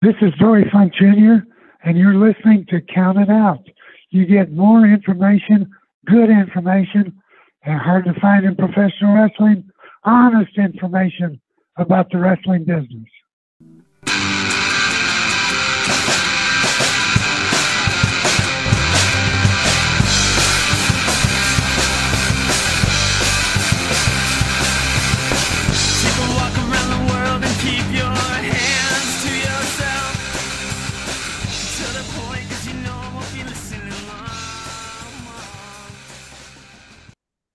This is Dory Funk Jr., and you're listening to Count It Out. You get more information, good information, and hard to find in professional wrestling, honest information about the wrestling business.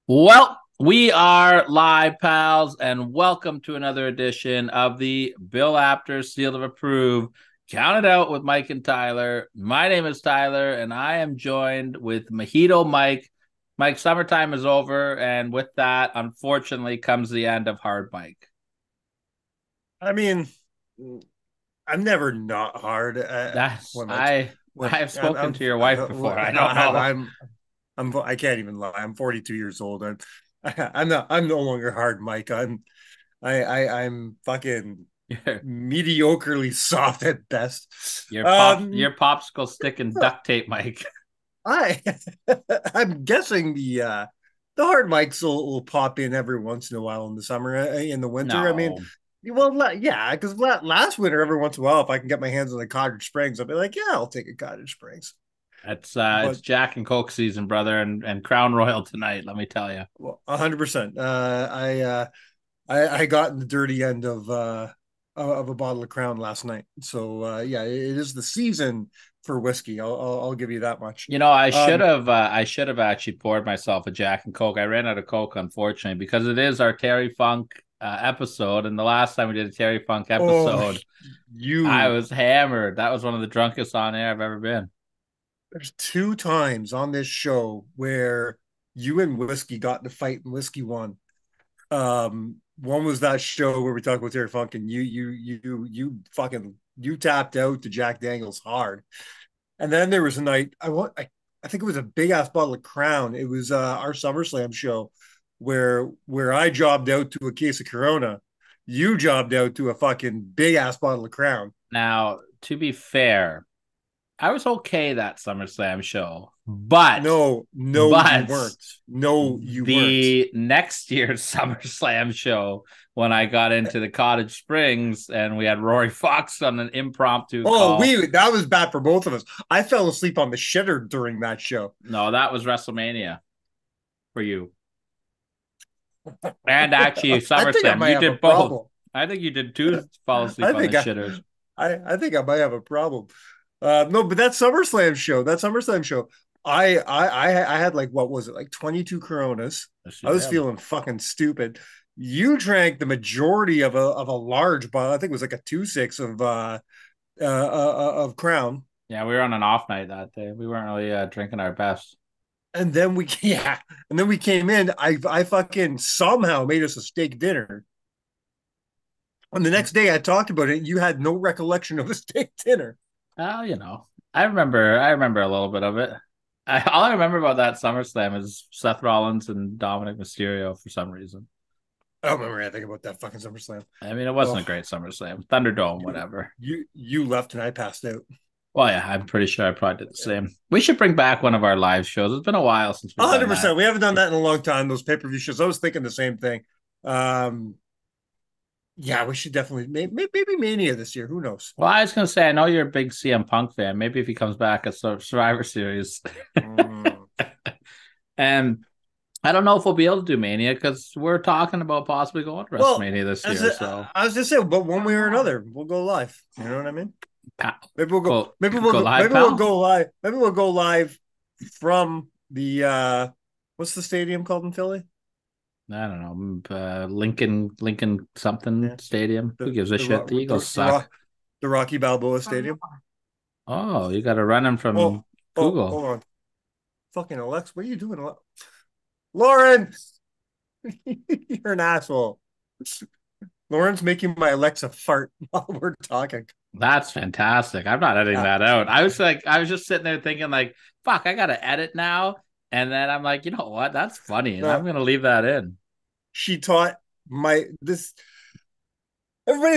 Well, we are live, pals, and welcome to another edition of the Bill Apter Seal of Approve. Count It Out with Mike and Tyler. My name is Tyler, and I am joined with Mojito Mike. Mike, summertime is over, and with that, unfortunately, comes the end of Hard Mike. I mean, I'm never not hard. I've spoken to your wife before. I don't know. I can't even lie. I'm 42 years old. I'm no longer hard, Mike. I'm fucking mediocrely soft at best. Your popsicle stick and duct tape, Mike. I'm guessing the hard mics will pop in every once in a while in the summer. In the winter, no. I mean, well, yeah, because last winter, every once in a while, if I can get my hands on the Cottage Springs, I'll be like, yeah, I'll take a Cottage Springs. It's Jack and Coke season, brother, and Crown Royal tonight. Let me tell you. Well, 100%. I got in the dirty end of a bottle of Crown last night. So yeah, it is the season for whiskey. I'll give you that much. You know, I should have actually poured myself a Jack and Coke. I ran out of Coke, unfortunately, because it is our Terry Funk episode, and the last time we did a Terry Funk episode, I was hammered. That was one of the drunkest on air I've ever been. There's 2 times on this show where you and Whiskey got in a fight and Whiskey won. One was that show where we talked about Terry Funk and you tapped out to Jack Daniels hard. And then there was a night I think it was a big ass bottle of Crown. It was our SummerSlam show where I jobbed out to a case of Corona. You jobbed out to a fucking big ass bottle of Crown. Now, to be fair, I was okay that SummerSlam show, but you weren't. No, you weren't. The next year's SummerSlam show, when I got into the Cottage Springs and we had Rory Fox on an impromptu call. That was bad for both of us. I fell asleep on the shitter during that show. No, that was WrestleMania for you. And actually, SummerSlam, you did both. Problem. I think you did too. Fall asleep on the shitters. I think I might have a problem. No, but that SummerSlam show, I had like, what was it, like 22 Coronas. I was feeling fucking stupid. You drank the majority of a large bottle. I think it was like a 2.6 of Crown. Yeah, we were on an off night that day. We weren't really drinking our best. And then we came in. I fucking somehow made us a steak dinner. And the next day I talked about it. You had no recollection of a steak dinner. Well, you know, I remember a little bit of it. All I remember about that SummerSlam is Seth Rollins and Dominic Mysterio for some reason. I don't remember anything about that fucking SummerSlam. I mean, it wasn't a great SummerSlam. Thunderdome, whatever. You left and I passed out. Well, yeah, I'm pretty sure I probably did the same. We should bring back one of our live shows. It's been a while since we've 100%. We haven't done that in a long time, those pay-per-view shows. I was thinking the same thing. Yeah, we should definitely maybe Mania this year. Who knows? Well, I was going to say, I know you're a big CM Punk fan. Maybe if he comes back at Survivor Series. And I don't know if we'll be able to do Mania because we're talking about possibly going to WrestleMania this year. So I was just saying, but one way or another, we'll go live. You know what I mean? Maybe we'll go. Maybe we'll go live. Maybe we'll go live from the what's the stadium called in Philly? I don't know, Lincoln something stadium. Who gives a shit? The Eagles suck. The Rocky Balboa Stadium. Oh, you got to run him from Google. Hold on. Fucking Alexa, what are you doing? Lauren! You're an asshole. Lauren's making my Alexa fart while we're talking. That's fantastic. I'm not editing that out. I was just sitting there thinking like, fuck, I got to edit now. And then I'm like, you know what? That's funny. And I'm going to leave that in. She taught everybody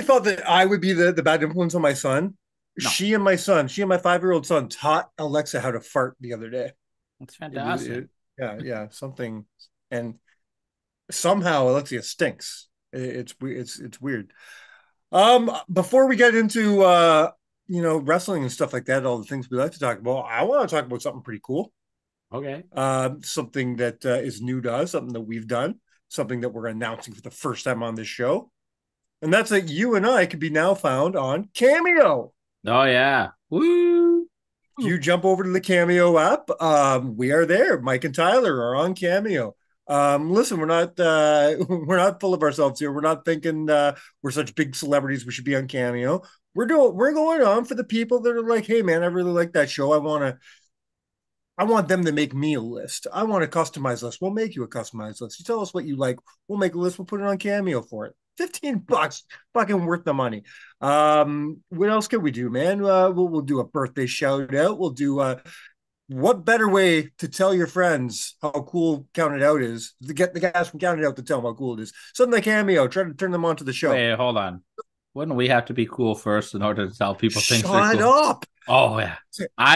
thought that I would be the bad influence on my son. No. She and my 5-year-old son taught Alexa how to fart the other day. That's fantastic. Yeah, something, and somehow Alexia stinks. It's weird. Before we get into wrestling and stuff like that, all the things we like to talk about, I want to talk about something pretty cool. Okay. Something that is new to us, something that we've done, something that we're announcing for the first time on this show, and that's that you and I could be now found on Cameo. Oh yeah. Woo! You jump over to the Cameo app. We are there. Mike and Tyler are on Cameo. Listen, we're not full of ourselves here. We're not thinking we're such big celebrities we should be on Cameo. We're going on for the people that are like, hey man, I really like that show. I want them to make me a list. I want a customized list. We'll make you a customized list. You tell us what you like. We'll make a list. We'll put it on Cameo for it. $15, fucking worth the money. What else can we do, man? We'll do a birthday shout out. We'll do what better way to tell your friends how cool Counted Out is to get the guys from Counted Out to tell them how cool it is. Something like Cameo. Try to turn them on to the show. Wait, hold on. Wouldn't we have to be cool first in order to tell people things? Shut cool? up. Oh yeah.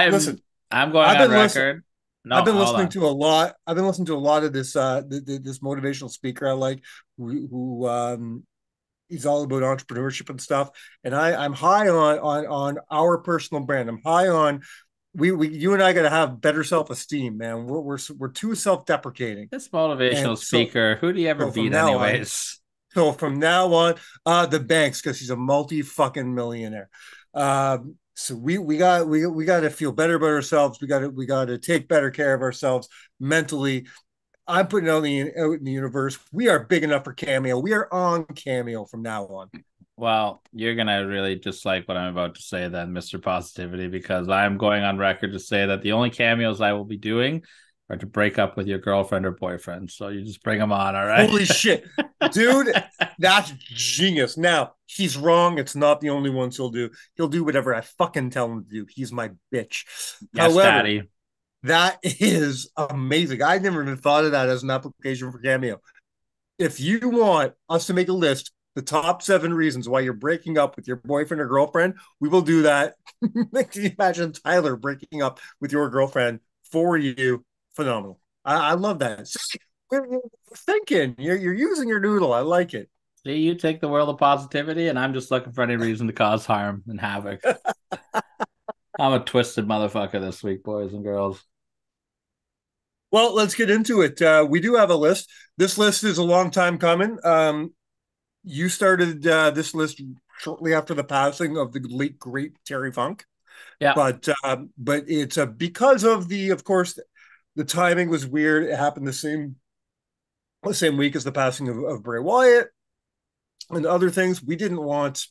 Listen. I'm going on record. No, I've been listening to a lot. I've been listening to a lot of this this motivational speaker I like, who he's all about entrepreneurship and stuff. And I'm high on our personal brand. I'm high on you and I got to have better self-esteem, man. We're too self-deprecating. This motivational speaker, who do you ever beat anyways? So from now on, the Banks, because he's a multi-fucking millionaire. So we got to feel better about ourselves. We got to take better care of ourselves mentally. I'm putting out in the universe. We are big enough for Cameo. We are on Cameo from now on. Well, you're gonna really dislike what I'm about to say then, Mr. Positivity, because I'm going on record to say that the only cameos I will be doing are to break up with your girlfriend or boyfriend. So you just bring them on, all right? Holy shit, dude, that's genius. Now he's wrong. It's not the only ones he'll do. He'll do whatever I fucking tell him to do. He's my bitch. Yes, however, Daddy. That is amazing. I never even thought of that as an application for Cameo. If you want us to make a list, the top 7 reasons why you're breaking up with your boyfriend or girlfriend, we will do that. Can you imagine Tyler breaking up with your girlfriend for you? Phenomenal. I love that. You're thinking. You're using your noodle. I like it. See, you take the world of positivity, and I'm just looking for any reason to cause harm and havoc. I'm a twisted motherfucker this week, boys and girls. Well, let's get into it. We do have a list. This list is a long time coming. You started this list shortly after the passing of the late great Terry Funk. Yeah. But it's because of of course, the timing was weird. It happened the same week as the passing of Bray Wyatt and other things. We didn't want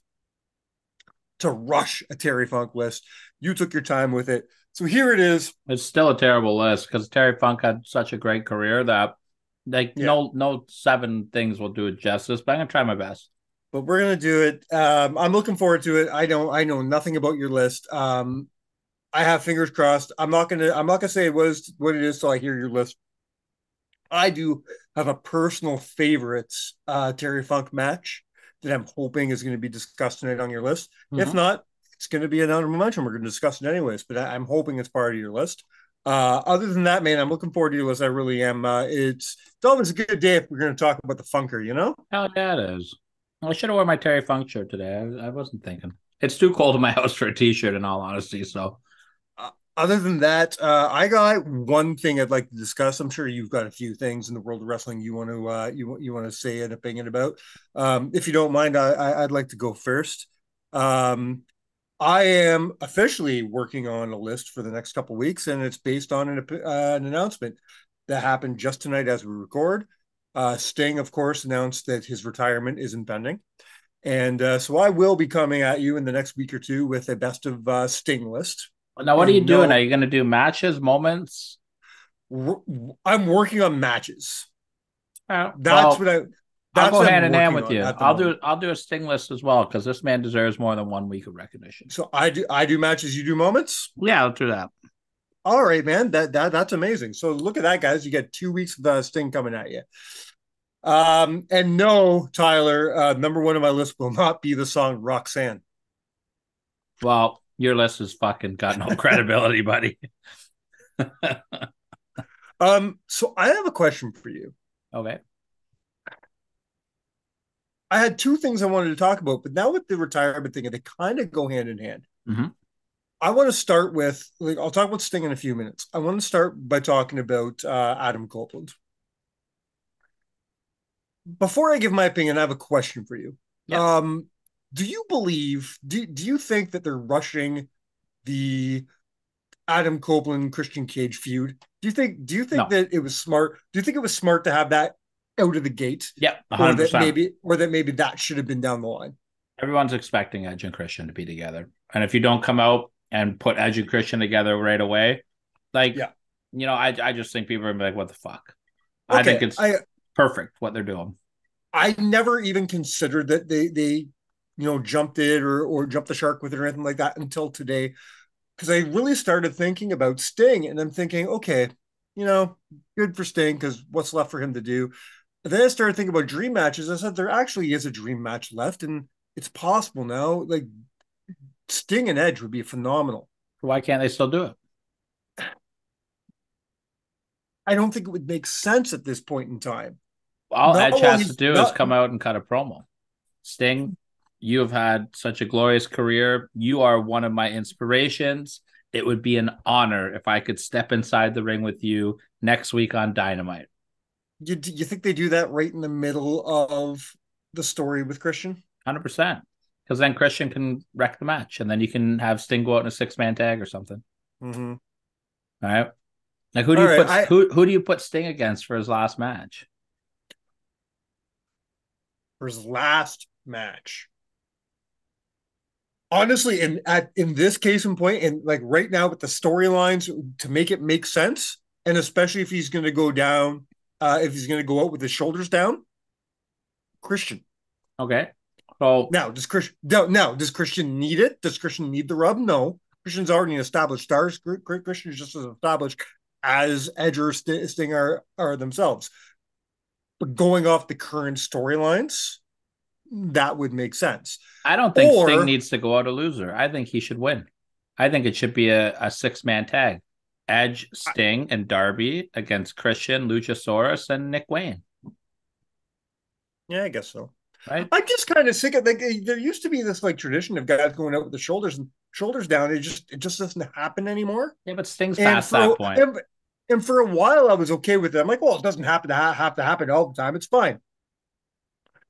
to rush a Terry Funk list. You took your time with it. So here it is. It's still a terrible list because Terry Funk had such a great career that no 7 things will do it justice, but I'm going to try my best. But we're going to do it. I'm looking forward to it. I know nothing about your list. I have fingers crossed. I'm not gonna say it was what it is till I hear your list. I do have a personal favorite Terry Funk match that I'm hoping is going to be discussed tonight on your list. Mm-hmm. If not, it's going to be an honorable mention. We're going to discuss it anyways, but I'm hoping it's part of your list. Other than that, man, I'm looking forward to your list. I really am. It's always a good day if we're going to talk about the Funker, you know? Hell yeah, it is. I should have worn my Terry Funk shirt today. I wasn't thinking. It's too cold in my house for a t-shirt, in all honesty, so... Other than that, I got one thing I'd like to discuss. I'm sure you've got a few things in the world of wrestling you want to say an opinion about. If you don't mind, I'd like to go first. I am officially working on a list for the next couple of weeks, and it's based on an announcement that happened just tonight as we record. Sting, of course, announced that his retirement is impending. And so I will be coming at you in the next week or two with a best of Sting list. Now, what are you doing? Are you going to do matches, moments? I'm working on matches. I'll go hand in hand with you. I'll do a Sting list as well because this man deserves more than 1 week of recognition. So I do matches. You do moments. Yeah, I'll do that. All right, man. That's amazing. So look at that, guys. You get 2 weeks of Sting coming at you. And no, Tyler, number 1 on my list will not be the song Roxanne. Well, Your list has fucking got no credibility, buddy. So I have a question for you. Okay. I had two things I wanted to talk about, but now with the retirement thing, they kind of go hand in hand. Mm-hmm. I want to start with, like, I'll talk about Sting in a few minutes. I want to start by talking about Adam Copeland. Before I give my opinion, I have a question for you. Yeah. Do you believe, do you think that they're rushing the Adam Copeland Christian Cage feud? Do you think No. that it was smart? Do you think it was smart to have that out of the gate? Yeah, Or that 100%. maybe that should have been down the line? Everyone's expecting Edge and Christian to be together. And if you don't come out and put Edge and Christian together right away, like, Yeah. I just think people are like, what the fuck? Okay, I think it's perfect what they're doing. I never even considered that they jumped it or jumped the shark with it or anything like that until today, because I really started thinking about Sting, and I'm thinking, okay, good for Sting, because what's left for him to do? And then I started thinking about dream matches. I said there actually is a dream match left, and it's possible now. Like, Sting and Edge would be phenomenal. Why can't they still do it? I don't think it would make sense at this point in time. All Not Edge while has to he's do is not. come out and cut a promo. Sting, you have had such a glorious career. You are one of my inspirations. It would be an honor if I could step inside the ring with you next week on Dynamite. You think they do that right in the middle of the story with Christian? 100%. Because then Christian can wreck the match, and then you can have Sting go out in a 6-man tag or something. Mm-hmm. All right. Like, who do you put who do you put Sting against for his last match? For his last match. Honestly, in this case in point, and like right now with the storylines, to make it make sense, and especially if he's going to go down, if he's going to go out with his shoulders down, Christian. Okay. So now does Christian need it? Does Christian need the rub? No. Christian's already an established star. Christian is just as established as Edge or Sting are themselves. But going off the current storylines, that would make sense. I don't think Sting needs to go out a loser. I think he should win. I think it should be a 6-man tag. Edge, Sting, and Darby against Christian, Luchasaurus, and Nick Wayne. Yeah, I guess so. Right? I'm just kind of sick of, like, there used to be this like tradition of guys going out with the shoulders down. It just doesn't happen anymore. Yeah, but Sting's past that point. And for a while, I was okay with it. I'm like, well, it doesn't have to happen all the time. It's fine.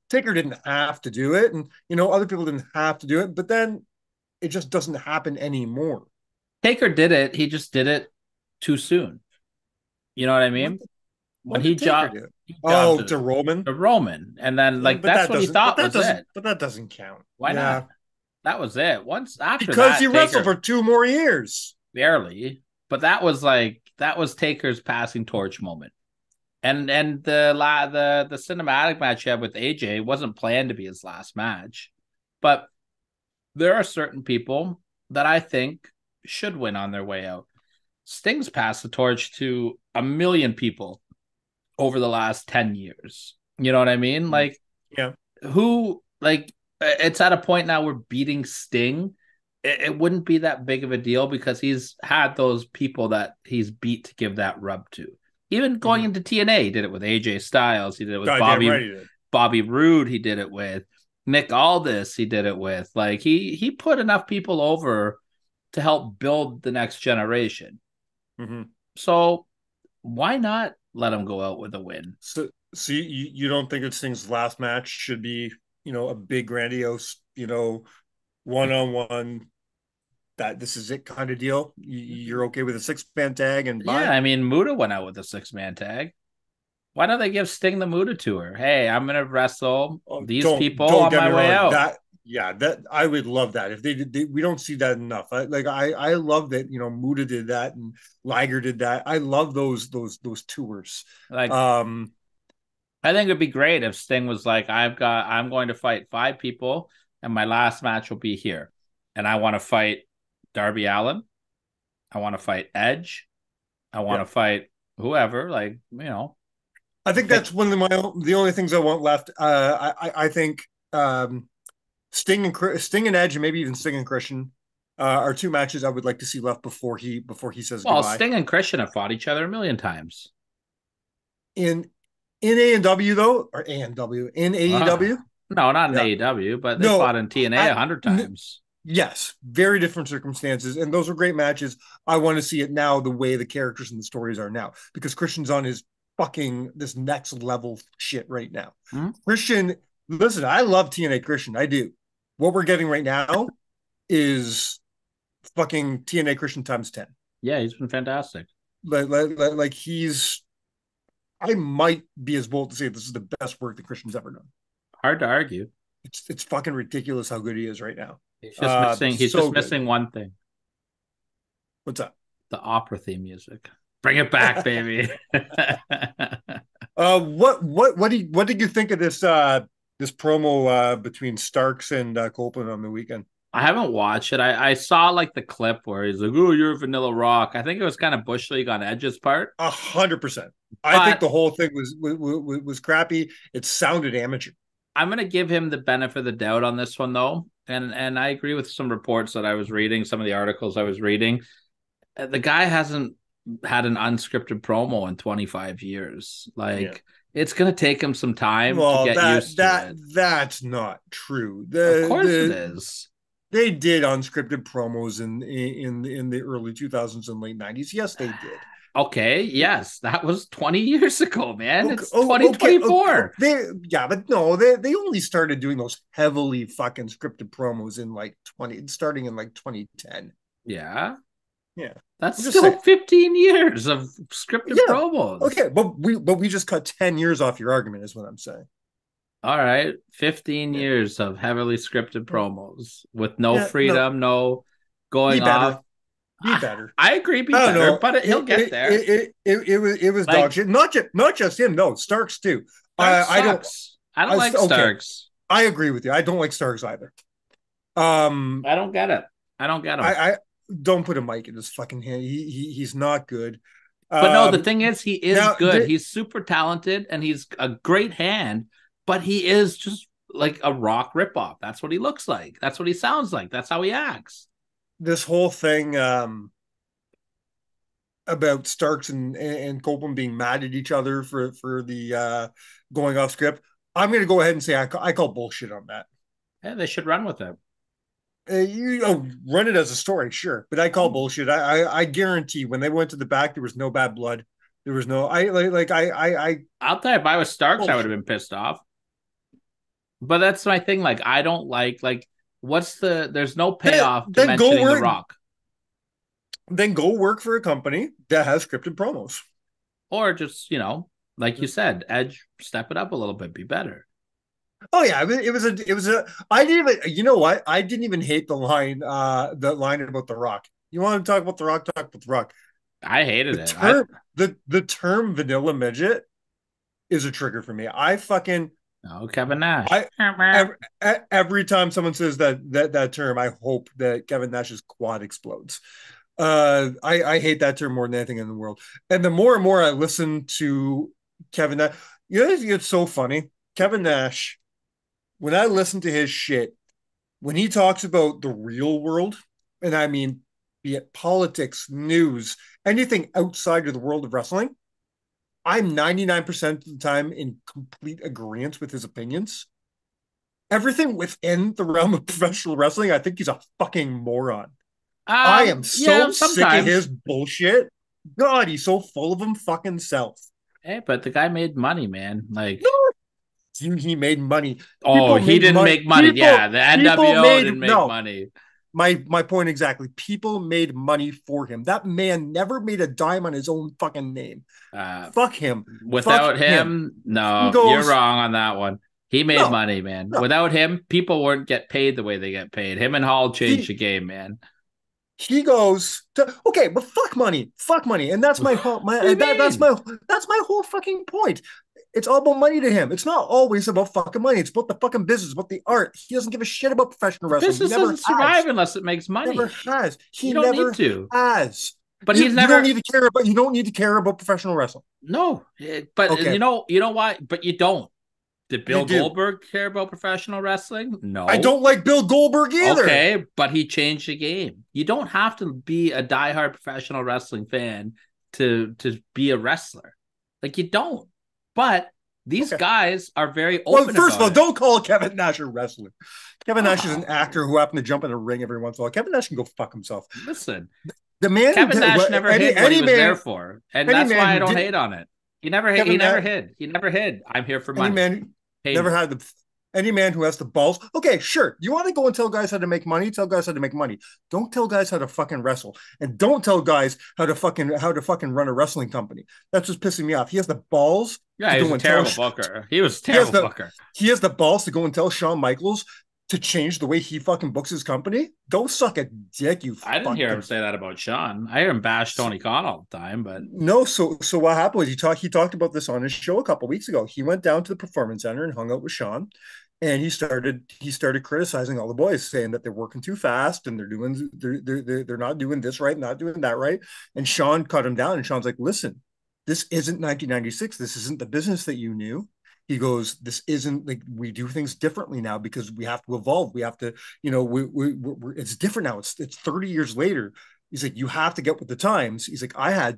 Taker didn't have to do it, and other people didn't have to do it, but then it just doesn't happen anymore. Taker did it. He just did it too soon. You know what I mean? When he jobbed to Roman. To Roman. And then that's what he thought was it. But that doesn't count. Why not? That was it. Once after because he wrestled for 2 more years. Barely. But that was Taker's passing torch moment. And the cinematic match he had with AJ wasn't planned to be his last match. But there are certain people that I think should win on their way out. Sting's passed the torch to a million people over the last 10 years. You know what I mean? Like, yeah. It's at a point now where beating Sting, it wouldn't be that big of a deal because he's had those people that he's beat to give that rub to. Even going into TNA, he did it with AJ Styles. He did it with Bobby Roode. He did it with Nick Aldis. He did it with, like, he put enough people over to help build the next generation. Mm-hmm. So why not let him go out with a win? So you don't think that Sting's last match should be, a big grandiose, one-on-one, that this is it kind of deal? You're okay with a 6-man tag? And yeah, I mean, Muta went out with a 6-man tag. Why don't they give Sting the Muta tour? Hey, I'm gonna wrestle these people on my way out. That I would love that. If they did, we don't see that enough. I love that. Muta did that and Liger did that. I love those tours. I think it'd be great if Sting was like, I'm going to fight 5 people, and my last match will be here, and I want to fight Darby Allin. I want to fight Edge. I want to fight whoever. I think that's one of the only things I want left. I think Sting and Edge, and maybe even Sting and Christian, are two matches I would like to see left before he says Well, goodbye. Sting and Christian have fought each other a million times. In AEW though, or AEW in AEW, no, not in yeah. AEW, but they fought in TNA 100 times. Yes, very different circumstances, and those are great matches. I want to see it now the way the characters and the stories are now, because Christian's on his fucking this next level shit right now. Mm-hmm. Christian, listen, I love TNA Christian, I do. What we're getting right now is fucking TNA Christian times 10. Yeah, he's been fantastic. Like he's, I might be as bold to say this is the best work that Christian's ever done. Hard to argue. It's fucking ridiculous how good he is right now. He's just missing. He's just missing one thing. What's that? The opera theme music. Bring it back, baby. What did you think of this promo between Starks and Copeland on the weekend? I haven't watched it. I saw like the clip where he's like, "Oh, you're Vanilla Rock." I think it was kind of Bush League on Edge's part. 100%. I think the whole thing was crappy. It sounded amateur. I'm gonna give him the benefit of the doubt on this one though, and I agree with some reports that I was reading, some of the articles I was reading. The guy hasn't had an unscripted promo in 25 years. It's gonna take him some time to get used to it. That's not true. Of course it is. They did unscripted promos in the early 2000s and late 90s. Yes, they did. Okay, yes, that was 20 years ago, man. It's 2024. But no, they only started doing those heavily fucking scripted promos in starting in 2010. Yeah. Yeah. That's still 15 years of scripted promos. Okay, but we just cut 10 years off your argument, is what I'm saying. All right, 15 years of heavily scripted promos with no freedom, no going off. Be better. I agree, be better, but he'll get there. It was dog shit. Not just him. No, Starks too. I don't like Starks. I agree with you. I don't like Starks either. I don't get it. I don't get him. I don't put a mic in his fucking hand. He's not good. But no, the thing is, he is good. He's super talented and he's a great hand. But he is just like a Rock ripoff. That's what he looks like. That's what he sounds like. That's how he acts. This whole thing about Starks and Copeland being mad at each other for the going off script, I'm going to go ahead and say I call bullshit on that. Yeah, they should run with it. Run it as a story, sure, but I call bullshit. I guarantee when they went to the back, there was no bad blood. There was no. I'll tell you, if I was Starks, I would have been pissed off. But that's my thing. I don't like there's no payoff to mentioning The Rock. Then go work for a company that has scripted promos. Or just, like you said, Edge, step it up a little bit, be better. Oh yeah, it was a I didn't even, you know what? I didn't even hate the line about The Rock. You want to talk about The Rock, talk about The Rock. I hated it. The term vanilla midget is a trigger for me. Kevin Nash. Every time someone says that term, I hope that Kevin Nash's quad explodes. I hate that term more than anything in the world. And the more and more I listen to Kevin Nash, it's so funny. Kevin Nash, when I listen to his shit, when he talks about the real world, and I mean, be it politics, news, anything outside of the world of wrestling, I'm 99% of the time in complete agreement with his opinions. Everything within the realm of professional wrestling, I think he's a fucking moron. I am so sick of his bullshit. God, he's so full of him fucking self. Hey, but the guy made money, man. He made money. He didn't make money. The NWO didn't make money. My point exactly. People made money for him. That man never made a dime on his own fucking name. Fuck him. Without him, no, you're wrong on that one. He made money, man. No. Without him, people wouldn't get paid the way they get paid. Him and Hall changed the game, man. He goes to, okay, but fuck money, and that's my whole that's my whole fucking point. It's all about money to him. It's not always about fucking money. It's about the fucking business, about the art. He doesn't give a shit about professional wrestling. Business doesn't survive unless it makes money. Never has. He never need to. Has. But he's never. You don't need to care about professional wrestling. No, but okay. You know why? But you don't. Did Bill Goldberg care about professional wrestling? No. I don't like Bill Goldberg either. Okay, but he changed the game. You don't have to be a diehard professional wrestling fan to be a wrestler. Like, you don't. But these guys are very open. Well, first of all, don't call Kevin Nash a wrestler. Kevin Nash is an actor who happened to jump in a ring every once in a while. Kevin Nash can go fuck himself. Listen, the man Kevin Nash never hid what he was there for, and that's why I don't hate on it. He never hid. He never hid. I'm here for money. Any man who has the balls. Okay, sure. You want to go and tell guys how to make money? Tell guys how to make money. Don't tell guys how to fucking wrestle, and don't tell guys how to fucking run a wrestling company. That's just pissing me off. He has the balls. Yeah, he was a terrible booker. He was a terrible booker. He has the balls to go and tell Shawn Michaels to change the way he fucking books his company. Go suck a dick, you. I didn't hear him say that about Shawn. I hear him bash Tony Khan all the time, but no. So what happened was he talked about this on his show a couple of weeks ago. He went down to the Performance Center and hung out with Shawn, and he started criticizing all the boys, saying that they're working too fast and they're not doing this right, not doing that right. And Shawn cut him down, and Shawn's like, "Listen, this isn't 1996. This isn't the business that you knew." He goes, "This isn't like we do things differently now because we have to evolve. We have to, it's different now. It's 30 years later." He's like, "You have to get with the times." He's like, "I have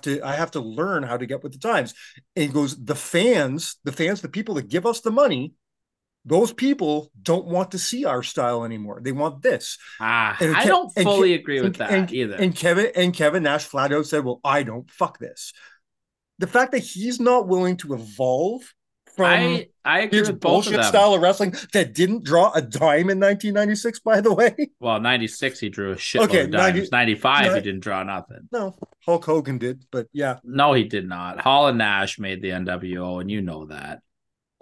to learn how to get with the times." And he goes, the fans, the people that give us the money, those people don't want to see our style anymore. They want this. I don't fully agree with that either. And Kevin Nash flat out said, "Well, I don't fuck this." The fact that he's not willing to evolve from I agree his with both bullshit of them. style of wrestling that didn't draw a dime in 1996, by the way. Well, 96 he drew a shitload of dimes. 95 he didn't draw nothing. No, Hulk Hogan did, but yeah. No, he did not. Hall and Nash made the NWO, and you know that.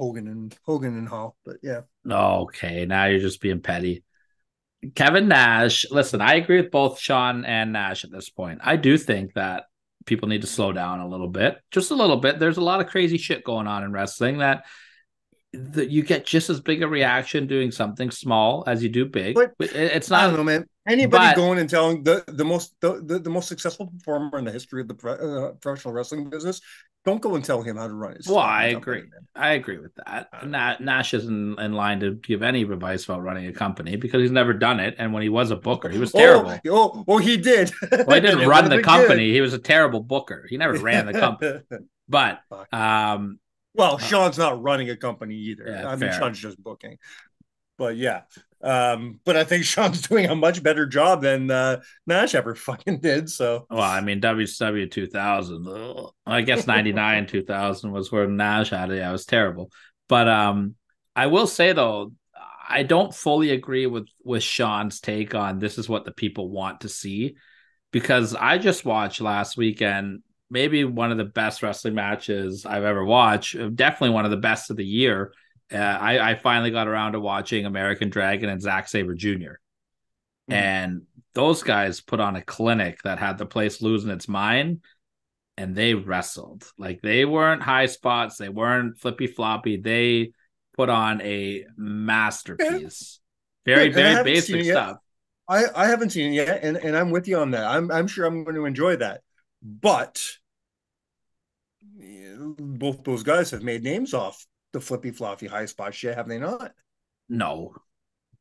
Hogan and Hall, but yeah. Okay, now you're just being petty. Kevin Nash, listen, I agree with both Shawn and Nash at this point. I do think that people need to slow down a little bit, just a little bit. There's a lot of crazy shit going on in wrestling that you get just as big a reaction doing something small as you do big. But it's not. I don't know, man. Anybody going and telling the most successful performer in the history of the professional wrestling business, don't go and tell him how to run it. Well, I agree. I agree with that. Nash isn't in line to give any advice about running a company because he's never done it. And when he was a booker, he was terrible. He did. Well, he didn't run the company. Good. He was a terrible booker. He never ran the company. But Shawn's not running a company either. Yeah, fair. Shawn's just booking. But yeah. But I think Shawn's doing a much better job than Nash ever fucking did. So, well, I mean, WCW 2000, I guess 99, 2000 was where Nash had it. Yeah, it was terrible. But I will say though, I don't fully agree with Shawn's take on this is what the people want to see, because I just watched last weekend maybe one of the best wrestling matches I've ever watched. Definitely one of the best of the year. I finally got around to watching American Dragon and Zack Sabre Jr. And those guys put on a clinic that had the place losing its mind, and they wrestled. Like, they weren't high spots. They weren't flippy floppy. They put on a masterpiece. Very basic stuff. I haven't seen it yet, and I'm with you on that. I'm sure I'm going to enjoy that. But both those guys have made names off the flippy floppy high spot shit, have they not? No.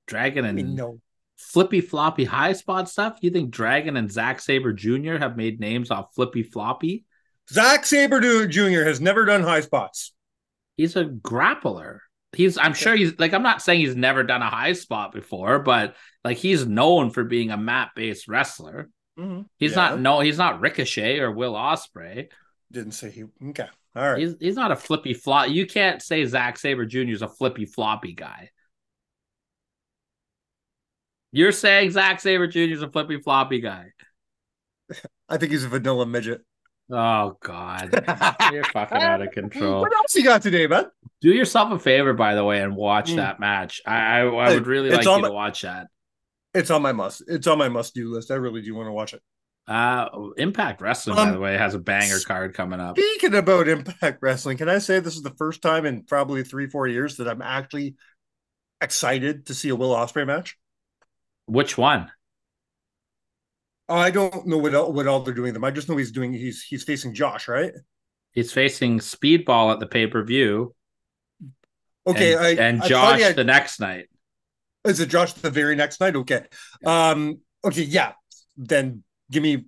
Dragon and flippy floppy high spot stuff? You think Dragon and Zack Sabre Jr. have made names off flippy floppy? Zack Sabre Jr. has never done high spots. He's a grappler. I'm sure he's like, I'm not saying he's never done a high spot before, but like, he's known for being a mat-based wrestler. Mm-hmm. He's not Ricochet or Will Ospreay. Didn't say he. Okay. All right. He's not a flippy flop. You can't say Zack Sabre Jr. is a flippy floppy guy. You're saying Zack Sabre Jr. is a flippy floppy guy. I think he's a vanilla midget. Oh, God. You're fucking out of control. What else you got today, man? Do yourself a favor, by the way, and watch that match. I would really like you to watch that. It's on my must-do list. I really do want to watch it. Impact Wrestling, by the way, has a banger card coming up. Speaking about Impact Wrestling, can I say this is the first time in probably 3-4 years that I'm actually excited to see a Will Ospreay match? Which one? I don't know what all they're doing them. I just know he's facing Josh, right? He's facing Speedball at the pay-per-view. Okay, and I thought he Josh had. the next night. Is it Josh the very next night? Okay. Okay, yeah. Then give me.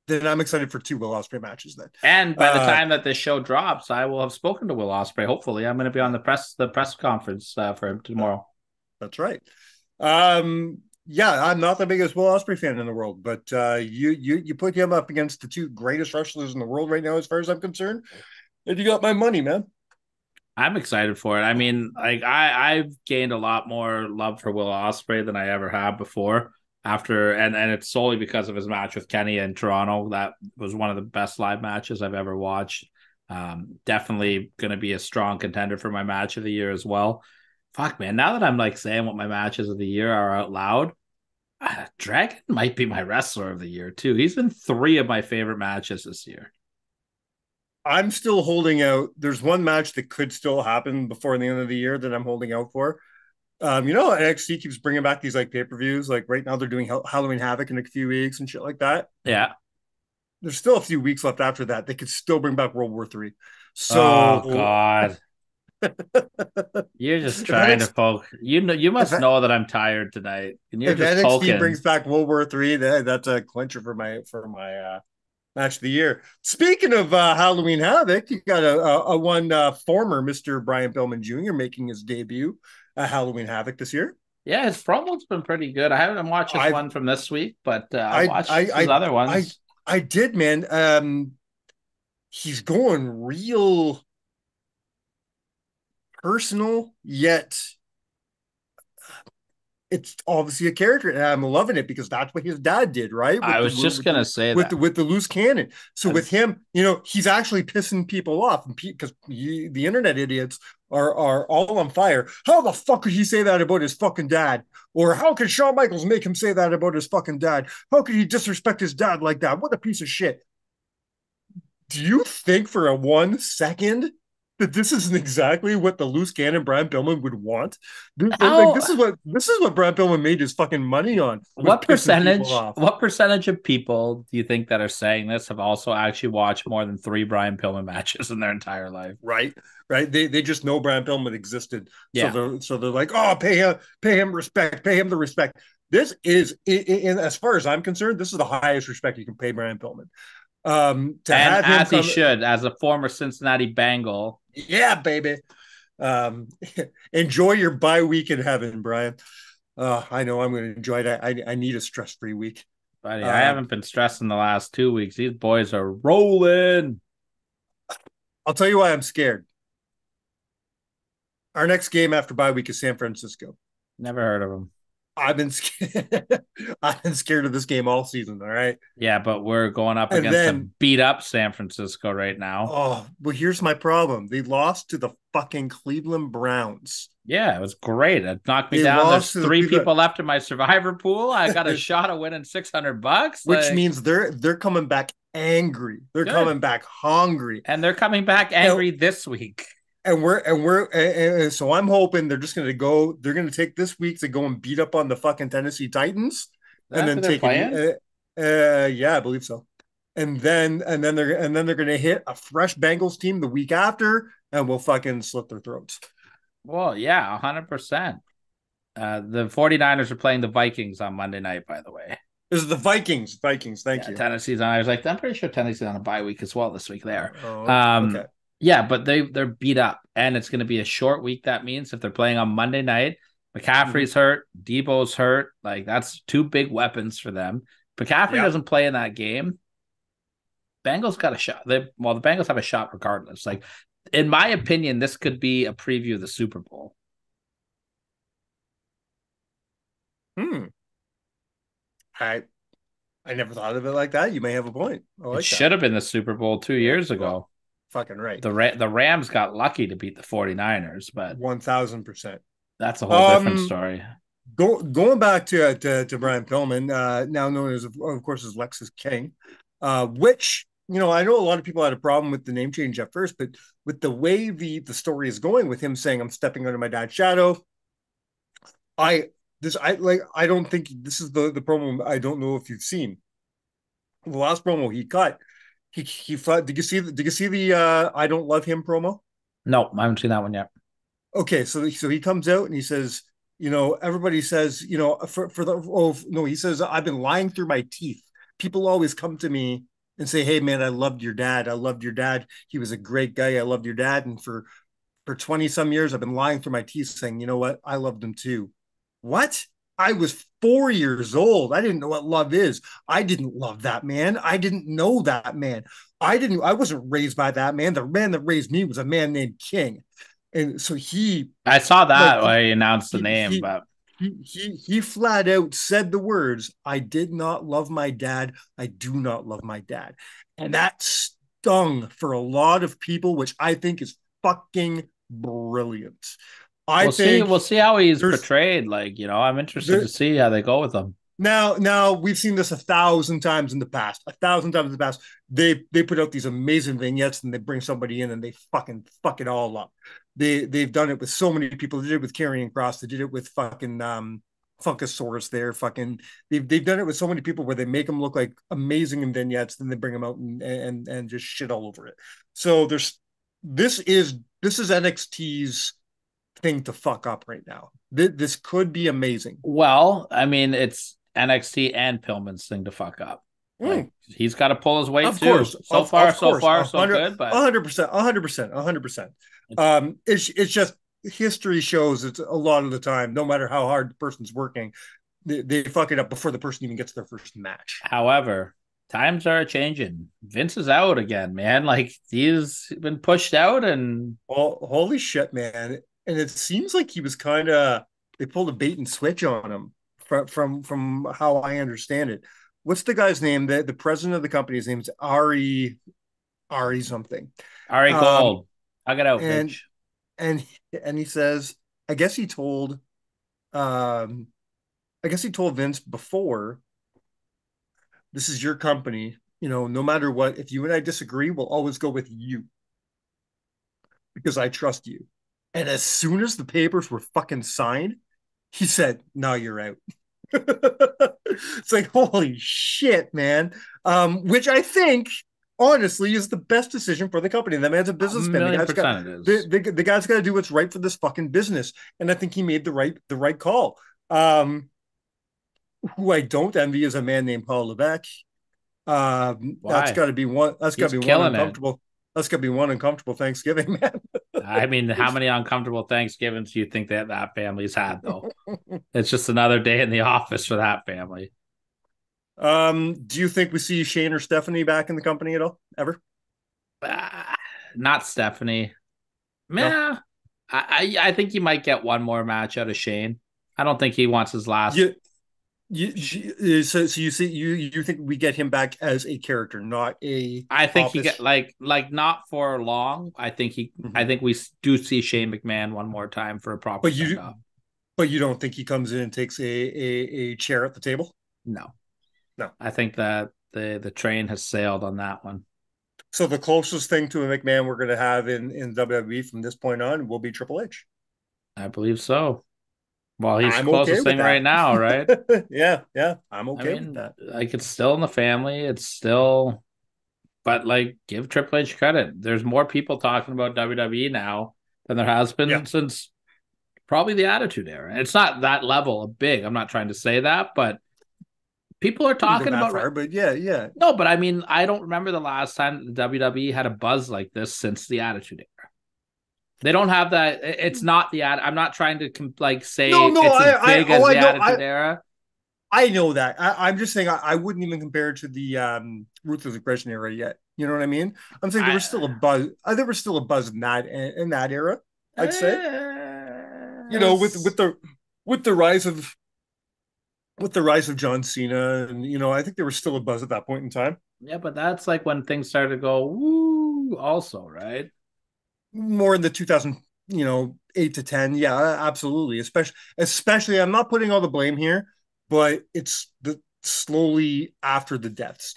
Then I'm excited for two Will Ospreay matches. Then. And by the time that this show drops, I will have spoken to Will Ospreay. Hopefully, I'm going to be on the press conference for him tomorrow. That's right. Yeah, I'm not the biggest Will Ospreay fan in the world, but you put him up against the two greatest wrestlers in the world right now, as far as I'm concerned, and you got my money, man. I'm excited for it. I mean, like I've gained a lot more love for Will Ospreay than I ever have before. After and it's solely because of his match with Kenny in Toronto. That was one of the best live matches I've ever watched. Definitely going to be a strong contender for my match of the year as well. Fuck, man. Now that I'm like saying what my matches of the year are out loud, Dragon might be my wrestler of the year too. He's been 3 of my favorite matches this year. I'm still holding out. There's one match that could still happen before the end of the year that I'm holding out for. NXT keeps bringing back these like pay-per-views. Like right now, they're doing Halloween Havoc in a few weeks and shit like that. Yeah. There's still a few weeks left after that. They could still bring back World War III. So, oh God, you're just trying to poke. You must know that I'm tired tonight, and you're if just NXT poking. brings back World War III, that's a clincher for my match of the year. Speaking of Halloween Havoc, you got a one former Mr. Brian Pillman Jr. making his debut at Halloween Havoc this year. Yeah, his promo's been pretty good. I haven't watched this one from this week, but I watched his other ones. I did, man. He's going real personal, yet it's obviously a character, and I'm loving it because that's what his dad did, right? I was just gonna say with that with the loose cannon. So with him, he's actually pissing people off, because the internet idiots are all on fire. How the fuck could he say that about his fucking dad? Or how could Shawn Michaels make him say that about his fucking dad? How could he disrespect his dad like that? What a piece of shit! Do you think for a 1 second that this isn't exactly what the loose cannon Brian Pillman would want? This is what Brian Pillman made his fucking money on. What percentage of people do you think that are saying this have also actually watched more than 3 Brian Pillman matches in their entire life? Right. They just know Brian Pillman existed. Yeah. So they're like, oh, pay him respect, pay him the respect. This is, as far as I'm concerned, this is the highest respect you can pay Brian Pillman. He should, as a former Cincinnati Bengal. Yeah, baby. Enjoy your bye week in heaven, Brian. I know I'm going to enjoy that. I need a stress-free week. Buddy, I haven't been stressing the last 2 weeks. These boys are rolling. I'll tell you why I'm scared. Our next game after bye week is San Francisco. Never heard of them. I've been scared of this game all season. All right. Yeah, but we're going up against a beat up San Francisco right now. Oh, well, here's my problem. They lost to the fucking Cleveland Browns. Yeah, it was great. It knocked me down. There's 3 people left in my survivor pool. I got a shot of winning $600, which means they're coming back angry. They're coming back hungry, and they're coming back angry this week. And so I'm hoping they're just going to go. They're going to take this week to go and beat up on the fucking Tennessee Titans, and then take it. Yeah, I believe so. And then they're going to hit a fresh Bengals team the week after, and we'll fucking slit their throats. Well, yeah, 100%. The 49ers are playing the Vikings on Monday night, by the way. This is the Vikings. Thank you. Tennessee's on. I was like, I'm pretty sure Tennessee's on a bye week as well this week there. Okay. Yeah, but they're beat up, and it's going to be a short week. That means if they're playing on Monday night, McCaffrey's hurt, Debo's hurt. Like, that's 2 big weapons for them. McCaffrey doesn't play in that game. Bengals got a shot. The Bengals have a shot regardless. Like, in my opinion, this could be a preview of the Super Bowl. I never thought of it like that. You may have a point. It should have been the Super Bowl 2 years ago. Well, fucking right. The Rams got lucky to beat the 49ers, but 1000%. That's a whole different story. Going back to Brian Pillman, now known as, of course, as Lexus King, which, I know a lot of people had a problem with the name change at first, but with the way the story is going with him saying, I'm stepping under my dad's shadow, I don't think this is the promo. I don't know if you've seen the last promo he cut. He did you see the I don't love him promo? No, I haven't seen that one yet. okay, so he comes out and he says, everybody says, for the oh no, he says, I've been lying through my teeth. People always come to me and say, hey man, I loved your dad. I loved your dad. He was a great guy. I loved your dad. And for 20 some years, I've been lying through my teeth saying, you know what? I loved him too. What? I was 4 years old. I didn't know what love is. I didn't love that man. I didn't know that man. I wasn't raised by that man. The man that raised me was a man named King. And so I saw like that when he announced the he name, he but he flat out said the words, I did not love my dad. I do not love my dad. And that stung for a lot of people, which I think is fucking brilliant. I think we'll see how he's there's portrayed. Like, I'm interested to there see how they go with him. now we've seen this 1,000 times in the past. 1,000 times in the past, they put out these amazing vignettes and they bring somebody in and they fucking fuck it all up. They've done it with so many people. They did it with Karrion Kross. They did it with fucking Funkasaurus. There, fucking they've done it with so many people where they make them look like amazing in vignettes, then they bring them out and just shit all over it. So this is NXT's thing to fuck up right now. This could be amazing. Well, I mean, it's NXT and Pillman's thing to fuck up. Like, he's got to pull his weight Of too. course, So of far, course, so good. But 100%, 100%, 100%. It's just history shows it's a lot of the time, no matter how hard the person's working, they fuck it up before the person even gets their first match. However, times are changing. Vince is out again, man. Like, he's been pushed out, and holy shit, man! And it seems like he was they pulled a bait and switch on him from how I understand it. What's the guy's name? The president of the company's name is Ari something. Ari Gold. Hug it out, and bitch. and he says, I guess he told Vince before, this is your company, no matter what, if you and I disagree, we'll always go with you because I trust you. And as soon as the papers were fucking signed, he said, no, you're out. It's like, holy shit, man. Which I think honestly is the best decision for the company. That man's a businessman. The guy's got to do what's right for this fucking business. And I think he made the right call. Who I don't envy is a man named Paul Levesque. That's got to be one. That's got to be one uncomfortable. That's got to be one uncomfortable Thanksgiving, man. I mean, how many uncomfortable Thanksgivings do you think that family's had, though? It's just another day in the office for that family. Do you think we see Shane or Stephanie back in the company at all, ever? Not Stephanie. Man, no? I think he might get one more match out of Shane. I don't think he wants his last. So you think we get him back as a character, not a? I think he get like not for long. I think I think we do see Shane McMahon one more time for a proper. But you don't think he comes in and takes a chair at the table? No. I think that the train has sailed on that one. So the closest thing to a McMahon we're going to have in WWE from this point on will be Triple H. I believe so. Well, he's the closest thing right now, right? Yeah. I'm okay with that. Like, it's still in the family. It's still, but like, give Triple H credit. There's more people talking about WWE now than there has been since probably the Attitude Era. It's not that level of big. I'm not trying to say that, but people are talking about. But yeah. No, but I mean, I don't remember the last time the WWE had a buzz like this since the Attitude Era. They don't have that. It's not the ad. I'm not trying to say it's as big as the Attitude Era. I know that. I'm just saying I wouldn't even compare it to the Ruthless Aggression era yet. You know what I mean? I'm saying there was still a buzz. There was still a buzz in that era. I'd say. With the rise of John Cena, and I think there was still a buzz at that point in time. Yeah, but that's like when things started to go woo. Also, right? More in the 2008 to 10, yeah, absolutely. Especially, I'm not putting all the blame here, but it's slowly after the deaths,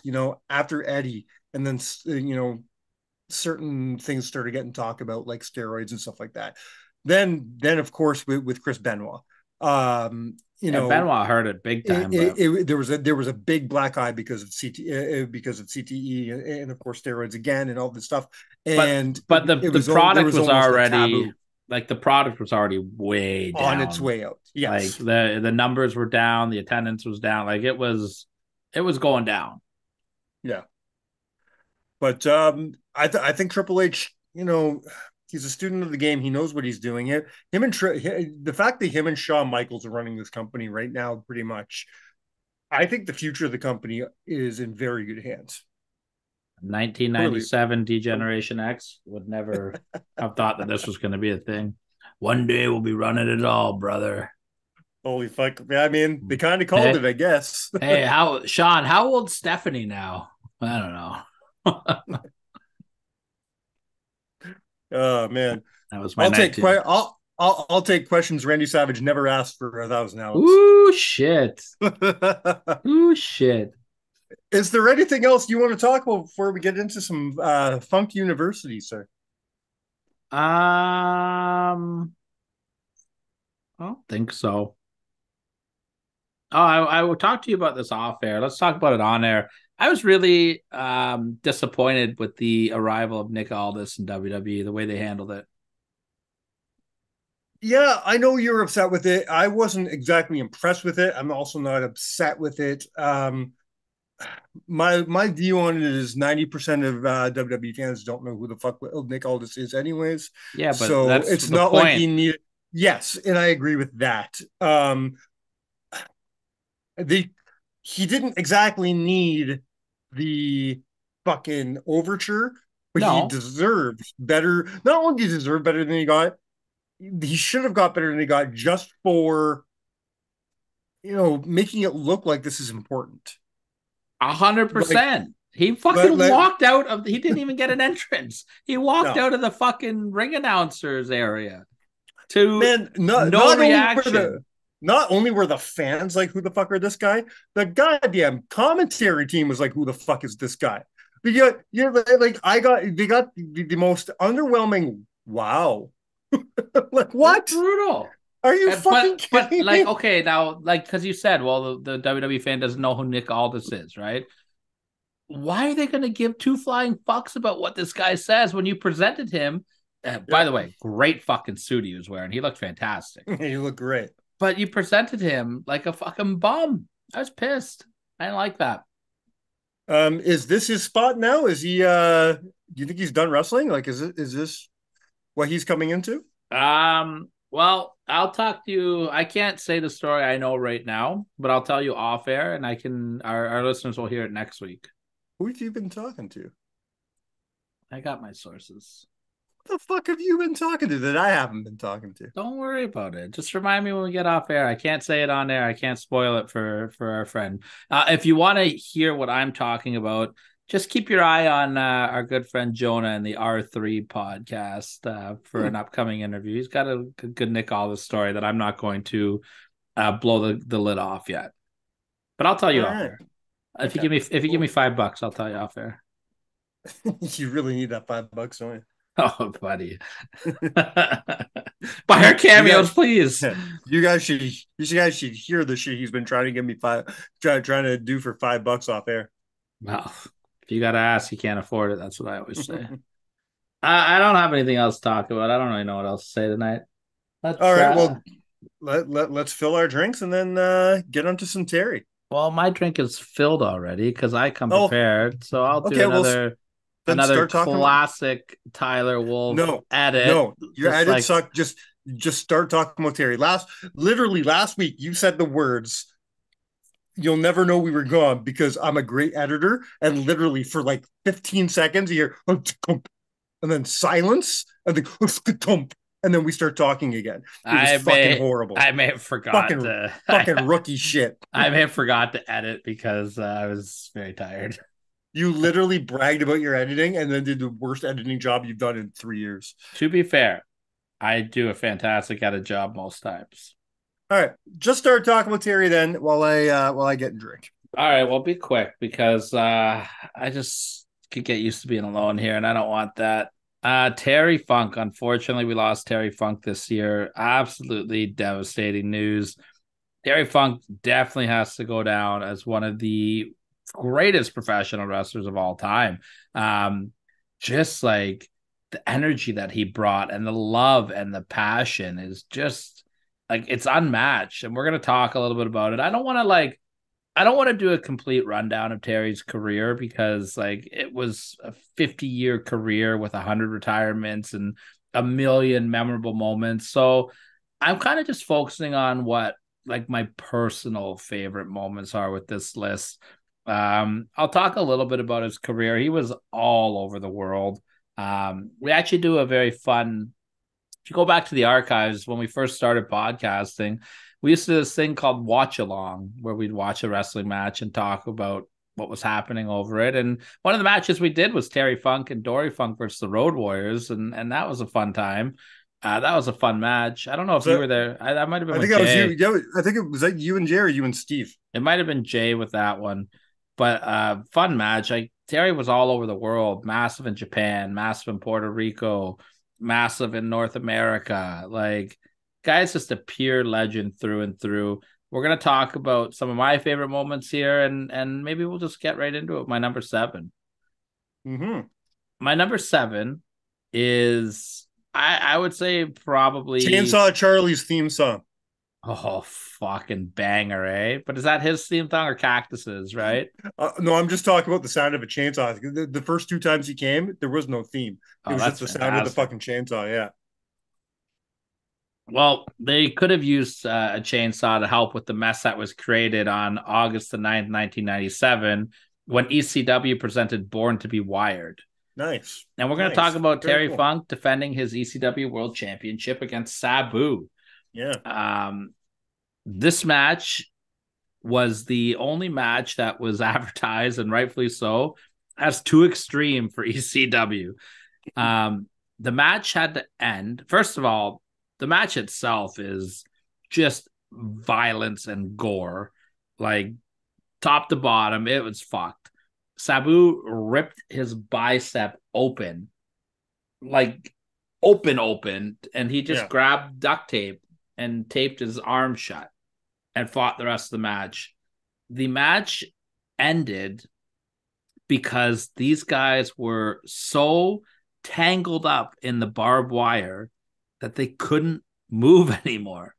after Eddie, and then certain things started getting talked about, like steroids and stuff like that. Then of course with Chris Benoit, Benoit heard it big time. There was a big black eye because of CTE and of course steroids again and all this stuff. And but the product was already like the product was already way down. On its way out. Yes. Like the numbers were down, the attendance was down. Like it was going down. Yeah. But I think Triple H, he's a student of the game. He knows what he's doing. The fact that him and Shawn Michaels are running this company right now, pretty much, I think the future of the company is in very good hands. 1997 D-Generation X would never have thought that this was going to be a thing. One day we'll be running it all, brother. Holy fuck. I mean, they kind of called it, I guess. Hey, Sean, how old's Stephanie now? I don't know. Oh man. That was my I'll take questions Randy Savage never asked for 1,000 hours. Ooh shit. Ooh shit. Is there anything else you want to talk about before we get into some Funk University, sir? I don't think so. Oh, I will talk to you about this off air. Let's talk about it on air. I was really disappointed with the arrival of Nick Aldis in WWE, the way they handled it. Yeah, I know you're upset with it. I wasn't exactly impressed with it. I'm also not upset with it. My view on it is 90% of WWE fans don't know who the fuck Nick Aldis is, anyways. Yeah, but so that's it's the not point. like he needed. Yes, and I agree with that. He didn't exactly need the fucking overture, but No. he deserves better. Not only did he deserve better than he got, he should have got better than he got just for making it look like this is important. 100%. He fucking walked out of. He didn't even get an entrance. He walked out of the fucking ring announcers area. No reaction. Not only were the fans like, "Who the fuck are this guy?" The goddamn commentary team was like, "Who the fuck is this guy?" But they got the most underwhelming. Wow, like what? That's brutal. Are you fucking kidding me? Like, okay, now, like, because you said, well, the WWE fan doesn't know who Nick Aldis is, right? Why are they going to give two flying fucks about what this guy says when you presented him? By the way, great fucking suit he was wearing. He looked fantastic. He looked great. But you presented him like a fucking bum. I was pissed. I didn't like that. Is this his spot now? Is he do you think he's done wrestling? Like, is this what he's coming into? Well, I'll talk to you. I can't say the story I know right now, but I'll tell you off air, and our listeners will hear it next week. Who have you been talking to? I got my sources. What the fuck have you been talking to that I haven't been talking to? Don't worry about it. Just remind me when we get off air. I can't say it on air. I can't spoil it for our friend. If you want to hear what I'm talking about, just keep your eye on our good friend Jonah and the R3 podcast for an upcoming interview. He's got a good Nick Aldis story that I'm not going to blow the lid off yet. But I'll tell you off air. If you give me $5, I'll tell you off air. You really need that $5, don't you? Oh, buddy. Buy our cameos, please. You guys should hear the shit he's been trying to give me trying to do for $5 off air. Well, if you got to ask, you can't afford it. That's what I always say. I don't have anything else to talk about. I don't really know what else to say tonight. All right. Well, let's fill our drinks and then get onto some Terry. Well, my drink is filled already because I come prepared. So I'll do another classic Tyler Wolf edit. No, your edit sucked. Just start talking about Terry. Last week you said the words, "You'll never know we were gone," because I'm a great editor, and literally for like 15 seconds you hear and then silence and then and then we start talking again. It was fucking horrible. I may have forgot fucking rookie shit. I may have forgot to edit because I was very tired. You literally bragged about your editing and then did the worst editing job you've done in 3 years. To be fair, I do a fantastic edit job most times. All right, just start talking about Terry then while I get a drink. All right, well, be quick because I just could get used to being alone here, and I don't want that. Terry Funk, unfortunately, we lost Terry Funk this year. Absolutely devastating news. Terry Funk definitely has to go down as one of the greatest professional wrestlers of all time. Just like the energy that he brought and the love and the passion is just like it's unmatched. And we're gonna talk a little bit about it. I don't want to do a complete rundown of Terry's career because like it was a 50-year career with 100 retirements and a million memorable moments. So I'm kind of just focusing on what like my personal favorite moments are with this list. I'll talk a little bit about his career. He was all over the world. We actually do a very fun, if you go back to the archives when we first started podcasting, we used to do this thing called Watch Along, where we'd watch a wrestling match and talk about what was happening over it. And one of the matches we did was Terry Funk and Dory Funk versus the Road Warriors, and that was a fun time. That was a fun match. I don't know if you were there. That might have been. I think that was you. Yeah, I think it was like you and Jay or you and Steve. It might have been Jay with that one, but fun match. Like Terry was all over the world, massive in Japan, massive in Puerto Rico, massive in North America. Like guy's just a pure legend through and through. We're gonna talk about some of my favorite moments here, and maybe we'll just get right into it. My number 7. Mm-hmm. My number 7 is I would say probably Chainsaw Charlie's theme song. Oh, fucking banger, eh? But is that his theme song or Cactus's, right? No, I'm just talking about the sound of a chainsaw. The first 2 times he came, there was no theme. It was just the sound of the fucking chainsaw, yeah. Well, they could have used a chainsaw to help with the mess that was created on August the 9th, 1997, when ECW presented Born to Be Wired. Nice. And we're going to talk about Terry Funk defending his ECW World Championship against Sabu. Yeah. This match was the only match that was advertised, and rightfully so, as too extreme for ECW. The match had to end. First of all, the match itself is just violence and gore, like top to bottom. It was fucked. Sabu ripped his bicep open, like open, and he just grabbed duct tape and taped his arm shut and fought the rest of the match. The match ended because these guys were so tangled up in the barbed wire that they couldn't move anymore.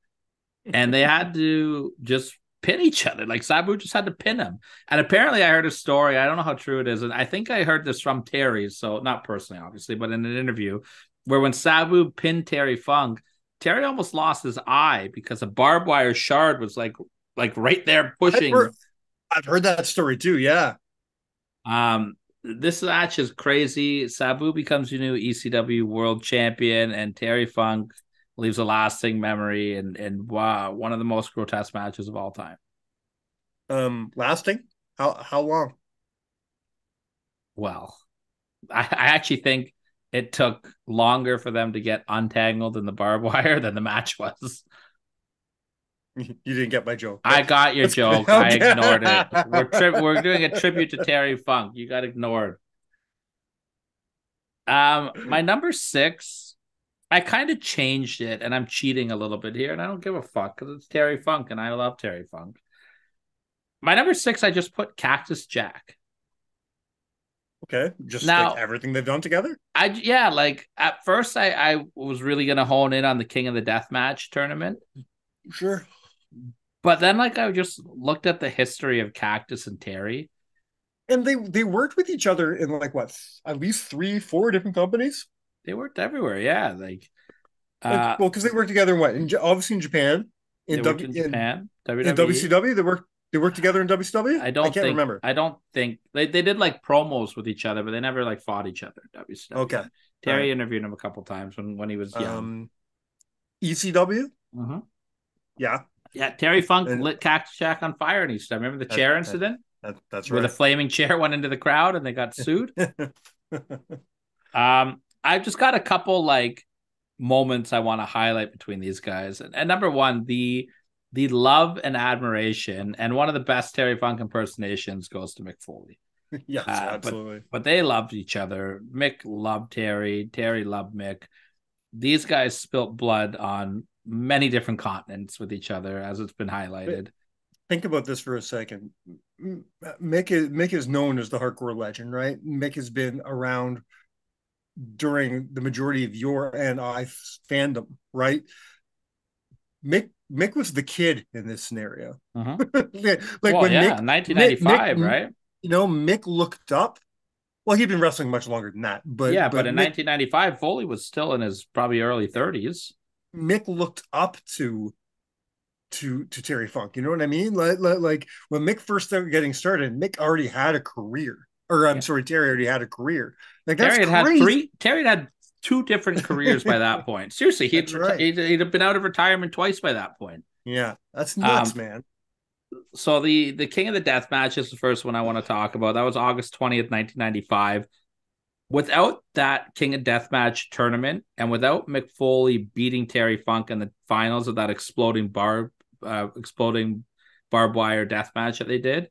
And they had to just pin each other. Like Sabu just had to pin him. And apparently I heard a story. I don't know how true it is. And I think I heard this from Terry. So not personally, obviously, but in an interview where when Sabu pinned Terry Funk, Terry almost lost his eye because a barbed wire shard was like right there pushing. I've heard that story too. Yeah. This match is crazy. Sabu becomes your new ECW world champion, and Terry Funk leaves a lasting memory and wow, one of the most grotesque matches of all time. Lasting? How long? Well, I actually think it took longer for them to get untangled in the barbed wire than the match was. You didn't get my joke. I got your joke. Okay. I ignored it. We're doing a tribute to Terry Funk. You got ignored. My number 6, I kind of changed it, and I'm cheating a little bit here, and I don't give a fuck because it's Terry Funk, and I love Terry Funk. My number 6, I just put Cactus Jack. Okay, just now, like everything they've done together. Like at first, I was really gonna hone in on the King of the Deathmatch tournament. Sure. But then, like, I just looked at the history of Cactus and Terry. And they worked with each other in, like, what, at least 3-4 different companies? They worked everywhere, yeah. Well, because they worked together obviously in Japan. In Japan. WWE. In WCW, they worked together in WCW? I can't remember. I don't think... They did, like, promos with each other, but they never, like, fought each other in WCW. Okay. Terry interviewed him a couple times when he was young. ECW? Mm-hmm. Yeah. Yeah, Terry Funk lit Cactus Jack on fire in East. Remember the chair incident? That's right. Where the flaming chair went into the crowd and they got sued. I've just got a couple like moments I want to highlight between these guys. And number 1, the love and admiration, and one of the best Terry Funk impersonations goes to Mick Foley. Yes, absolutely. But they loved each other. Mick loved Terry. Terry loved Mick. These guys spilt blood on many different continents with each other, as it's been highlighted. Think about this for a second. Mick is known as the hardcore legend, right? Mick has been around during the majority of your and I fandom, right? Mick was the kid in this scenario. Uh-huh. Like Well, when yeah, Mick, 1995, right? Mick looked up. Well, he'd been wrestling much longer than that, Yeah, but but in 1995, Foley was still in his probably early 30s. Mick looked up to Terry Funk. You know what I mean? Like when Mick first started getting started, Mick already had a career. Or I'm Yeah. sorry, Terry already had a career. Like that's Terry had two different careers by that point. Seriously, That's right. he'd have been out of retirement twice by that point. Yeah, that's Um, nuts, man. so the King of the Death match is the first one I want to talk about. That was August 20th, 1995. Without that King of Death match tournament and without Mick Foley beating Terry Funk in the finals of that exploding barbed wire death match that they did,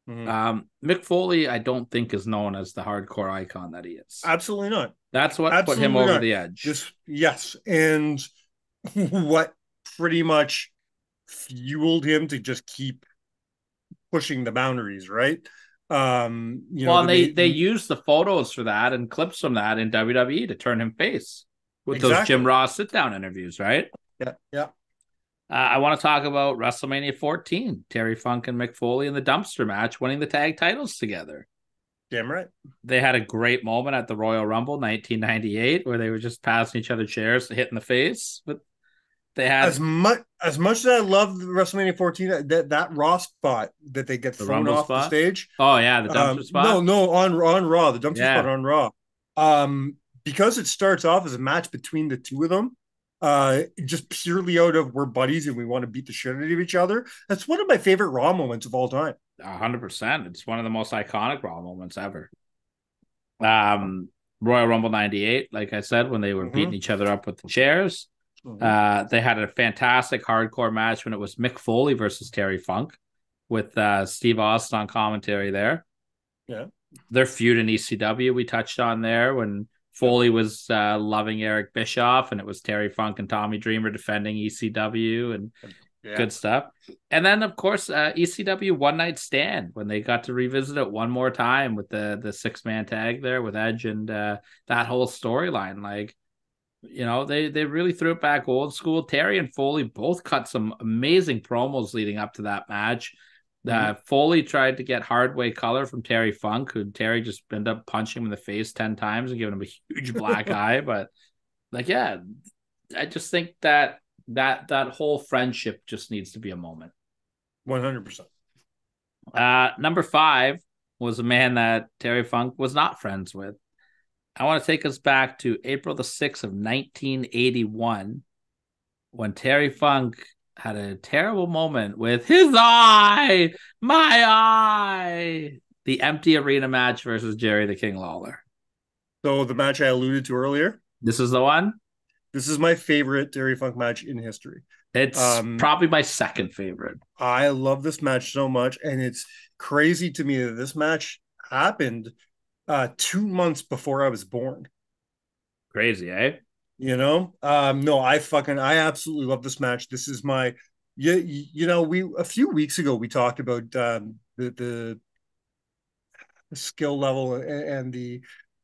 Mm-hmm. Mick Foley, I don't think is known as the hardcore icon that he is. Absolutely not. That's what put him Absolutely over not. the edge. Yes, and what pretty much fueled him to just keep pushing the boundaries, right? Well, and they used the photos for that and clips from that in WWE to turn him face with those Jim exactly. Ross sit down interviews, right? Yeah, yeah. I want to talk about WrestleMania 14, Terry Funk and Mick Foley in the dumpster match, winning the tag titles together. Damn right. They had a great moment at the Royal Rumble 1998 where they were just passing each other chairs to hit in the face. But they had as much as I love WrestleMania 14, that Raw spot that they get the thrown Rumble off the spot. stage. Oh yeah, the dumpster No, spot. no, on Raw, the dumpster spot Yeah, on Raw. Because it starts off as a match between the two of them, just purely out of we're buddies and we want to beat the shit out of each other. That's one of my favorite Raw moments of all time. 100%. It's one of the most iconic Raw moments ever. Royal Rumble 98, like I said, when they were beating each other up with the chairs. They had a fantastic hardcore match when it was Mick Foley versus Terry Funk with Steve Austin on commentary there. Yeah. Their feud in ECW we touched on there when Foley was loving Eric Bischoff and it was Terry Funk and Tommy Dreamer defending ECW and good stuff. And then, of course, ECW One Night Stand when they got to revisit it one more time with the 6-man tag there with Edge and that whole storyline. Like, you know, they really threw it back old school. Terry and Foley both cut some amazing promos leading up to that match. Foley tried to get hard way color from Terry Funk, who Terry just ended up punching him in the face 10 times and giving him a huge black eye. But like, yeah, I just think that whole friendship just needs to be a moment. 100%. Number 5 was a man that Terry Funk was not friends with. I want to take us back to April the 6th of 1981 when Terry Funk had a terrible moment with his eye, my eye, the empty arena match versus Jerry the King Lawler. So the match I alluded to earlier. This is the one? This is my favorite Terry Funk match in history. It's probably my second favorite. I love this match so much, and it's crazy to me that this match happened 2 months before I was born. Crazy, eh? You know, no, I absolutely love this match. This is my, you know, a few weeks ago we talked about the skill level and the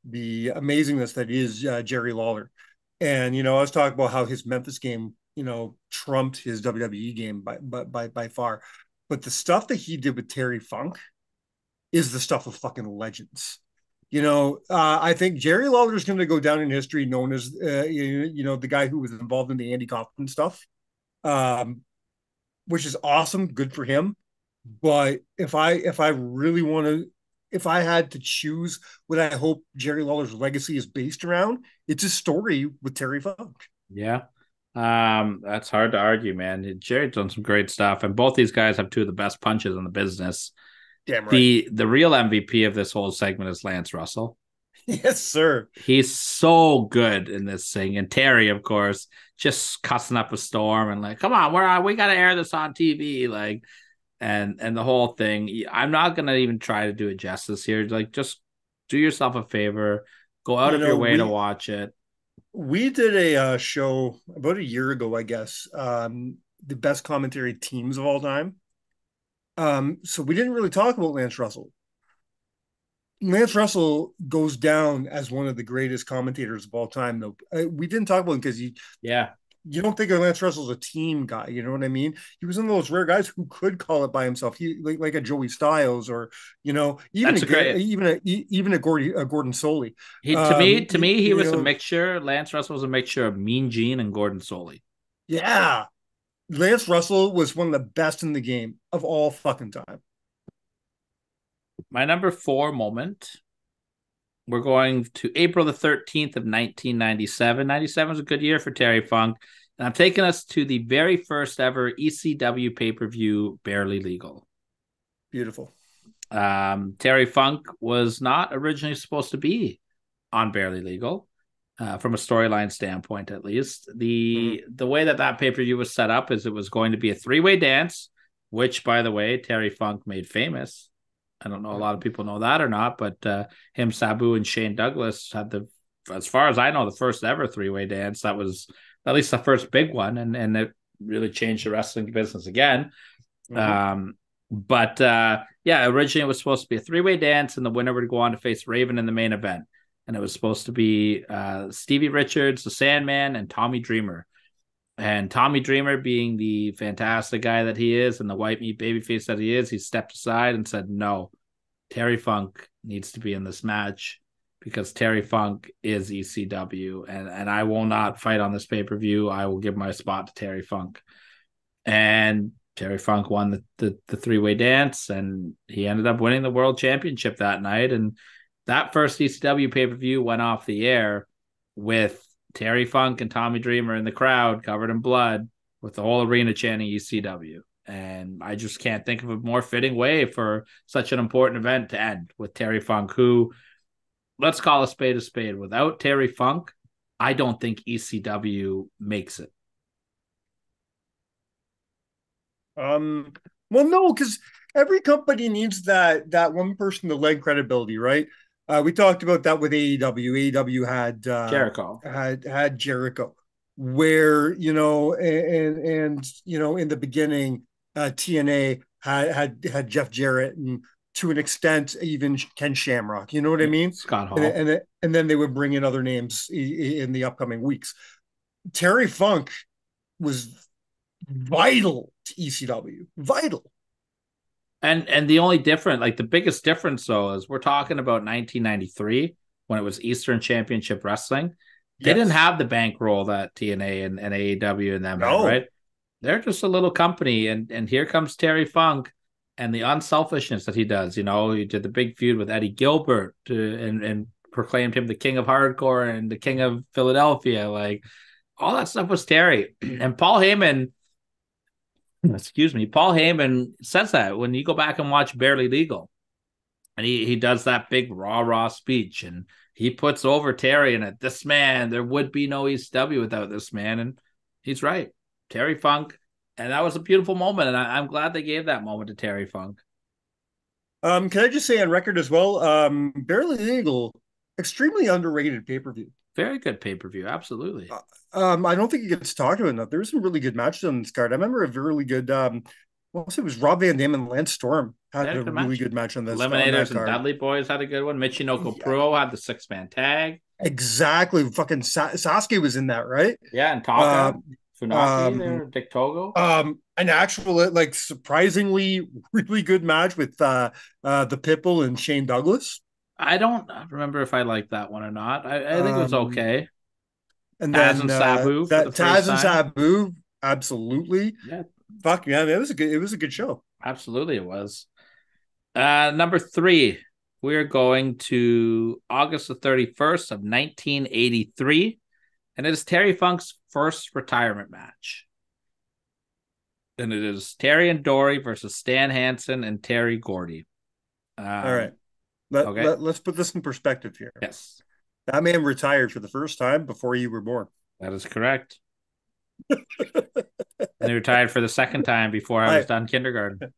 amazingness that is Jerry Lawler, and you know, I was talking about how his Memphis game, you know, trumped his WWE game by far, but the stuff that he did with Terry Funk is the stuff of fucking legends. You know, I think Jerry Lawler is going to go down in history known as, you know, the guy who was involved in the Andy Kaufman stuff, which is awesome. Good for him. But if I really want to, if I had to choose what I hope Jerry Lawler's legacy is based around, it's a story with Terry Funk. Yeah. That's hard to argue, man. Jerry's done some great stuff, and both these guys have two of the best punches in the business. Damn right. The real MVP of this whole segment is Lance Russell. Yes, sir. He's so good in this thing. And Terry, of course, just cussing up a storm and like, come on, we gotta air this on TV. Like, and the whole thing. I'm not gonna even try to do it justice here. Like, just do yourself a favor, go out of your way to watch it. We did a show about a year ago, I guess. The best commentary teams of all time. So we didn't really talk about Lance Russell. Lance Russell goes down as one of the greatest commentators of all time, though. We didn't talk about him because Yeah, you don't think of Lance Russell as a team guy. You know what I mean? He was one of those rare guys who could call it by himself. He like a Joey Styles, or that's a great. even a Gordon Soley. He to me he You was a know, mixture. Lance Russell was a mixture of Mean Gene and Gordon Soley. yeah. Lance Russell was one of the best in the game of all fucking time. My number 4 moment. We're going to April the 13th of 1997. 97 was a good year for Terry Funk. And I'm taking us to the very first ever ECW pay-per-view, Barely Legal. Beautiful. Terry Funk was not originally supposed to be on Barely Legal, from a storyline standpoint, at least. The way that pay-per-view was set up is it was going to be a 3-way dance, which, by the way, Terry Funk made famous. I don't know a lot of people know that or not, but him, Sabu, and Shane Douglas had as far as I know, the first ever 3-way dance. That was at least the first big one, and it really changed the wrestling business again. But yeah, originally it was supposed to be a 3-way dance, and the winner would go on to face Raven in the main event. And it was supposed to be Stevie Richards, the Sandman, and Tommy Dreamer. And Tommy Dreamer, being the fantastic guy that he is and the white meat babyface that he is, he stepped aside and said, no, Terry Funk needs to be in this match because Terry Funk is ECW. And I will not fight on this pay-per-view. I will give my spot to Terry Funk. And Terry Funk won the 3-way dance, and he ended up winning the world championship that night. And that first ECW pay-per-view went off the air with Terry Funk and Tommy Dreamer in the crowd covered in blood with the whole arena chanting ECW. And I just can't think of a more fitting way for such an important event to end with Terry Funk, who, let's call a spade a spade. Without Terry Funk, I don't think ECW makes it. Well, no, because every company needs that one person to lend credibility, right? We talked about that with AEW. AEW Jericho had Jericho, where and in the beginning, TNA had Jeff Jarrett, and to an extent even Ken Shamrock. You know what I mean? Scott Hall, and then they would bring in other names in the upcoming weeks. Terry Funk was vital to ECW, vital. and the only different, like the biggest difference though, is we're talking about 1993 when it was Eastern Championship Wrestling. They didn't have the bankroll that TNA and AEW and them had, right? They're just a little company, and here comes Terry Funk and the unselfishness that he does. He did the big feud with Eddie Gilbert and proclaimed him the king of hardcore and the king of Philadelphia. Like all that stuff was Terry. And Paul Heyman says that when you go back and watch Barely Legal, and he does that big raw speech, and he puts over Terry in it. This man, there would be no ECW without this man, and he's right. Terry Funk, and that was a beautiful moment, and I'm glad they gave that moment to Terry Funk. Can I just say on record as well, Barely Legal, extremely underrated pay-per-view. Very good pay-per-view, absolutely. I don't think it gets talked about enough. There were some really good matches on this card. I remember a really good it was Rob Van Dam and Lance Storm had a really good match on this. Eliminators and Dudley Boys had a good one. Michinoku Pro had the 6-man tag. Exactly. Fucking Sasuke was in that, right? Yeah, and Taka, Funaki there, Dick Togo. An actual surprisingly really good match with the Pitbull and Shane Douglas. I don't remember if I liked that one or not. I think it was okay. And Taz then and Sabu. Taz and Sabu, absolutely. Yeah. Fuck yeah, it was a good show. Absolutely, it was. Number 3, we're going to August the 31st of 1983, and it is Terry Funk's first retirement match. And it is Terry and Dory versus Stan Hansen and Terry Gordy. All right. Let's put this in perspective here. Yes. That man retired for the first time before you were born. That is correct. And he retired for the second time before I was done kindergarten.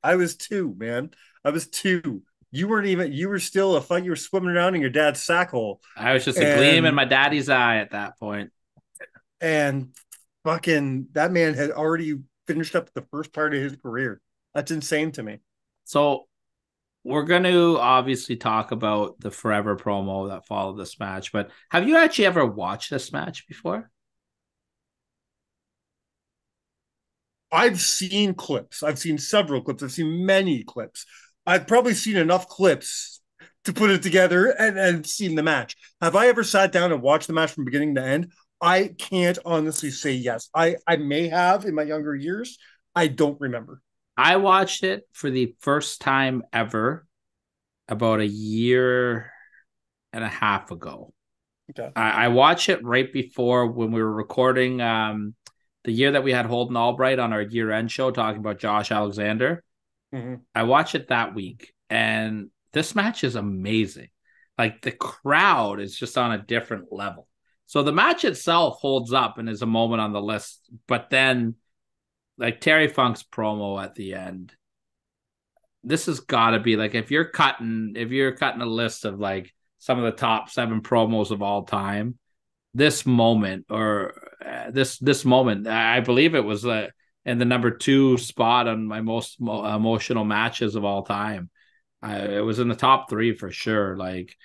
I was 2, man. I was 2. You weren't even, you were still you were swimming around in your dad's sack hole. I was just a gleam in my daddy's eye at that point. And fucking that man had already finished up the first part of his career. That's insane to me. So we're going to obviously talk about the Forever promo that followed this match, but have you actually ever watched this match before? I've seen clips. I've seen several clips. I've seen many clips. I've probably seen enough clips to put it together and seen the match. Have I ever sat down and watched the match from beginning to end? I can't honestly say yes. I may have in my younger years. I don't remember. I watched it for the first time ever about a year and a half ago. Okay. I watched it right before when we were recording the year that we had Holden Albright on our year-end show talking about Josh Alexander. Mm-hmm. I watched it that week, and this match is amazing. Like, the crowd is just on a different level. So the match itself holds up and is a moment on the list, but then like Terry Funk's promo at the end, this has got to be like, if you're cutting a list of like some of the top 7 promos of all time, this moment this moment, I believe it was in the number 2 spot on my most emotional matches of all time. It was in the top 3 for sure. Like,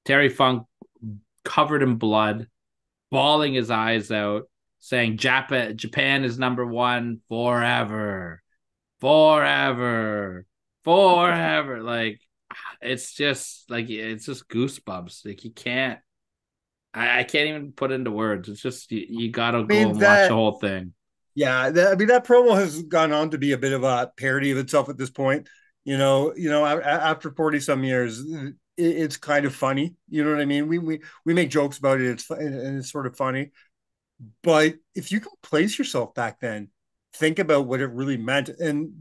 Terry Funk covered in blood, bawling his eyes out, saying Japan is number 1 forever. Like, it's just goosebumps. Like, you can't, I can't even put into words. It's just, you gotta go and watch the whole thing. Yeah, that promo has gone on to be a bit of a parody of itself at this point. After 40 some years, it's kind of funny. You know what I mean? We make jokes about it. It's sort of funny. But if you can place yourself back then, think about what it really meant, and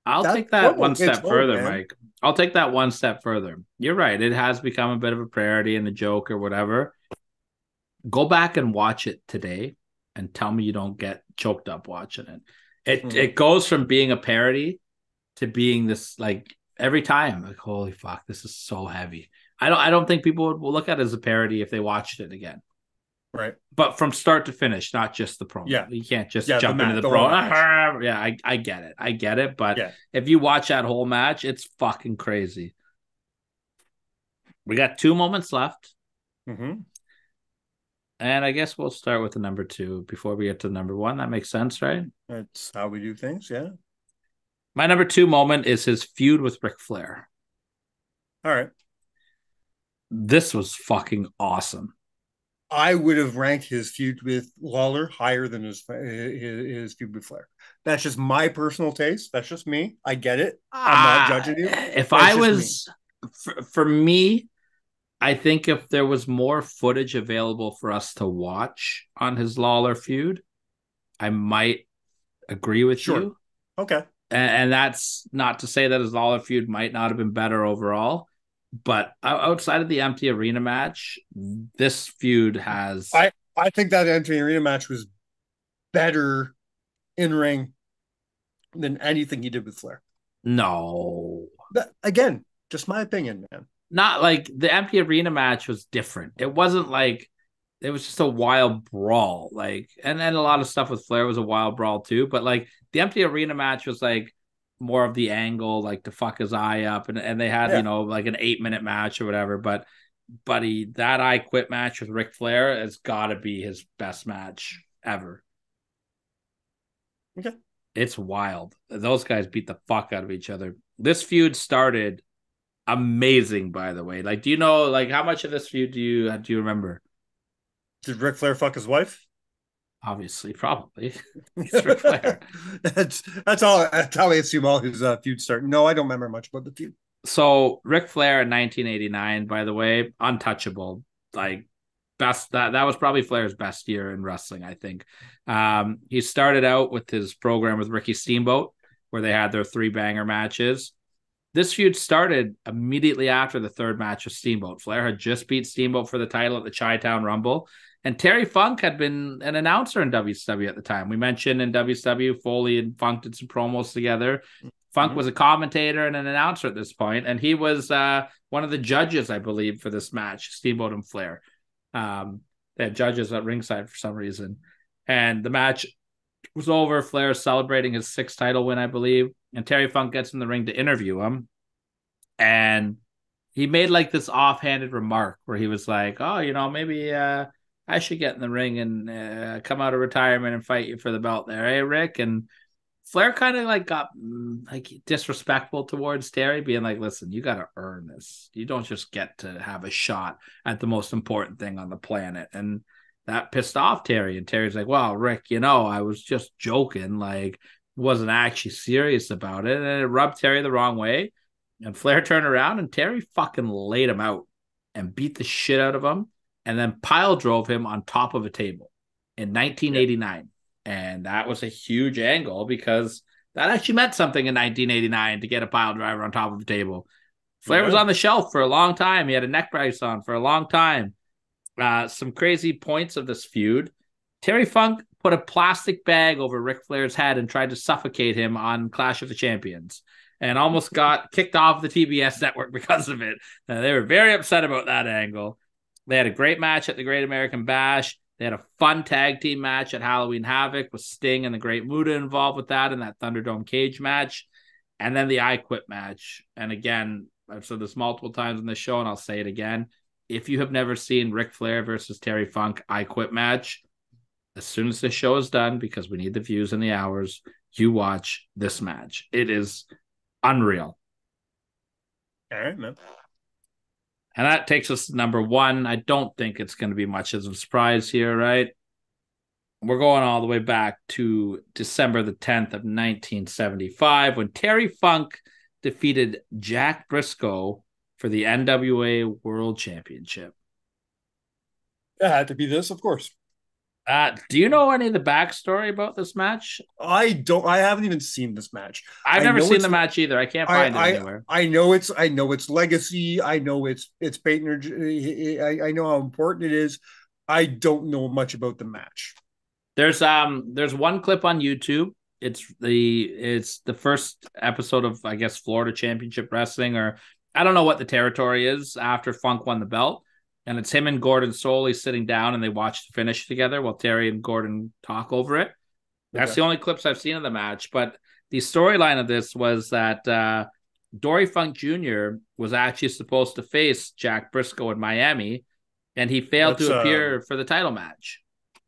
I'll take that one step further, man. Mike. I'll take that one step further. You're right. It has become a bit of a parody and a joke or whatever. Go back and watch it today and tell me you don't get choked up watching it. It goes from being a parody to being this, like, every time, like, holy fuck, this is so heavy. I don't think people will look at it as a parody if they watched it again. Right. But from start to finish, not just the promo. Yeah. You can't just jump into the promo. Yeah, I get it. I get it. But if you watch that whole match, it's fucking crazy. We got 2 moments left. Mm-hmm. And I guess we'll start with the number 2 before we get to the number 1. That makes sense, right? That's how we do things, yeah. My number 2 moment is his feud with Ric Flair. All right. This was fucking awesome. I would have ranked his feud with Lawler higher than his feud with Flair. That's just my personal taste. That's just me. I get it. I'm not judging you. If I was, for me, I think if there was more footage available for us to watch on his Lawler feud, I might agree with you. Okay. And that's not to say that his Lawler feud might not have been better overall. But outside of the empty arena match, this feud has... I think that empty arena match was better in ring than anything he did with Flair. No. Again, just my opinion, man. Not like the empty arena match was different. It wasn't like... It was just a wild brawl. Like, and then a lot of stuff with Flair was a wild brawl too. But like the empty arena match was like more of the angle, like to fuck his eye up, and they had like an 8-minute match or whatever. But buddy, that I Quit match with Ric Flair has got to be his best match ever. Okay, it's wild. Those guys beat the fuck out of each other. This feud started amazing, by the way. Like, do you know like how much of this feud do you remember? Did Ric Flair fuck his wife? Obviously, probably. It's Ric Flair. That's all. That's how I assume all his feuds start. No, I don't remember much about the feud. So Ric Flair in 1989, by the way, untouchable. Like best that was probably Flair's best year in wrestling, I think. He started out with his program with Ricky Steamboat, where they had their 3 banger matches. This feud started immediately after the 3rd match with Steamboat. Flair had just beat Steamboat for the title at the Chi-Town Rumble. And Terry Funk had been an announcer in WCW at the time. We mentioned in WCW, Foley and Funk did some promos together. Funk was a commentator and an announcer at this point, and he was one of the judges, I believe, for this match, Steamboat and Flair. They had judges at ringside for some reason. And the match was over. Flair celebrating his 6th title win, I believe. And Terry Funk gets in the ring to interview him. And he made like this offhanded remark where he was like, "Oh, maybe I should get in the ring and come out of retirement and fight you for the belt there, eh, Rick?" And Flair kind of like got like disrespectful towards Terry, being like, "Listen, you got to earn this. You don't just get to have a shot at the most important thing on the planet." And that pissed off Terry. And Terry's like, "Well, Rick, I was just joking. Like, wasn't actually serious about it." And it rubbed Terry the wrong way. And Flair turned around and Terry fucking laid him out and beat the shit out of him and then pile drove him on top of a table in 1989. And that was a huge angle because that actually meant something in 1989 to get a pile driver on top of a table. Flair was on the shelf for a long time. He had a neck brace on for a long time. Some crazy points of this feud. Terry Funk put a plastic bag over Ric Flair's head and tried to suffocate him on Clash of the Champions and almost got kicked off the TBS network because of it. They were very upset about that angle. They had a great match at the Great American Bash. They had a fun tag team match at Halloween Havoc with Sting and the Great Muta involved with that in that Thunderdome cage match. And then the I Quit match. And again, I've said this multiple times on the show and I'll say it again. If you have never seen Ric Flair versus Terry Funk I Quit match, as soon as this show is done, because we need the views and the hours, you watch this match. It is unreal. All right, man. And that takes us to number one. I don't think it's going to be much of a surprise here, right? We're going all the way back to December the 10th of 1975 when Terry Funk defeated Jack Briscoe for the NWA World Championship. It had to be this, of course. Do you know any of the backstory about this match? I don't. I haven't even seen this match. I've never seen the match either. I can't find it anywhere. I know its legacy. I know it's Peyton. I know how important it is. I don't know much about the match. There's one clip on YouTube. It's the first episode of, I guess, Florida Championship Wrestling, or I don't know what the territory is after Funk won the belt. And it's him and Gordon Soley sitting down and they watch the finish together while Terry and Gordon talk over it. That's the only clips I've seen of the match. But the storyline of this was that Dory Funk Jr. was actually supposed to face Jack Briscoe in Miami, and he failed to appear for the title match.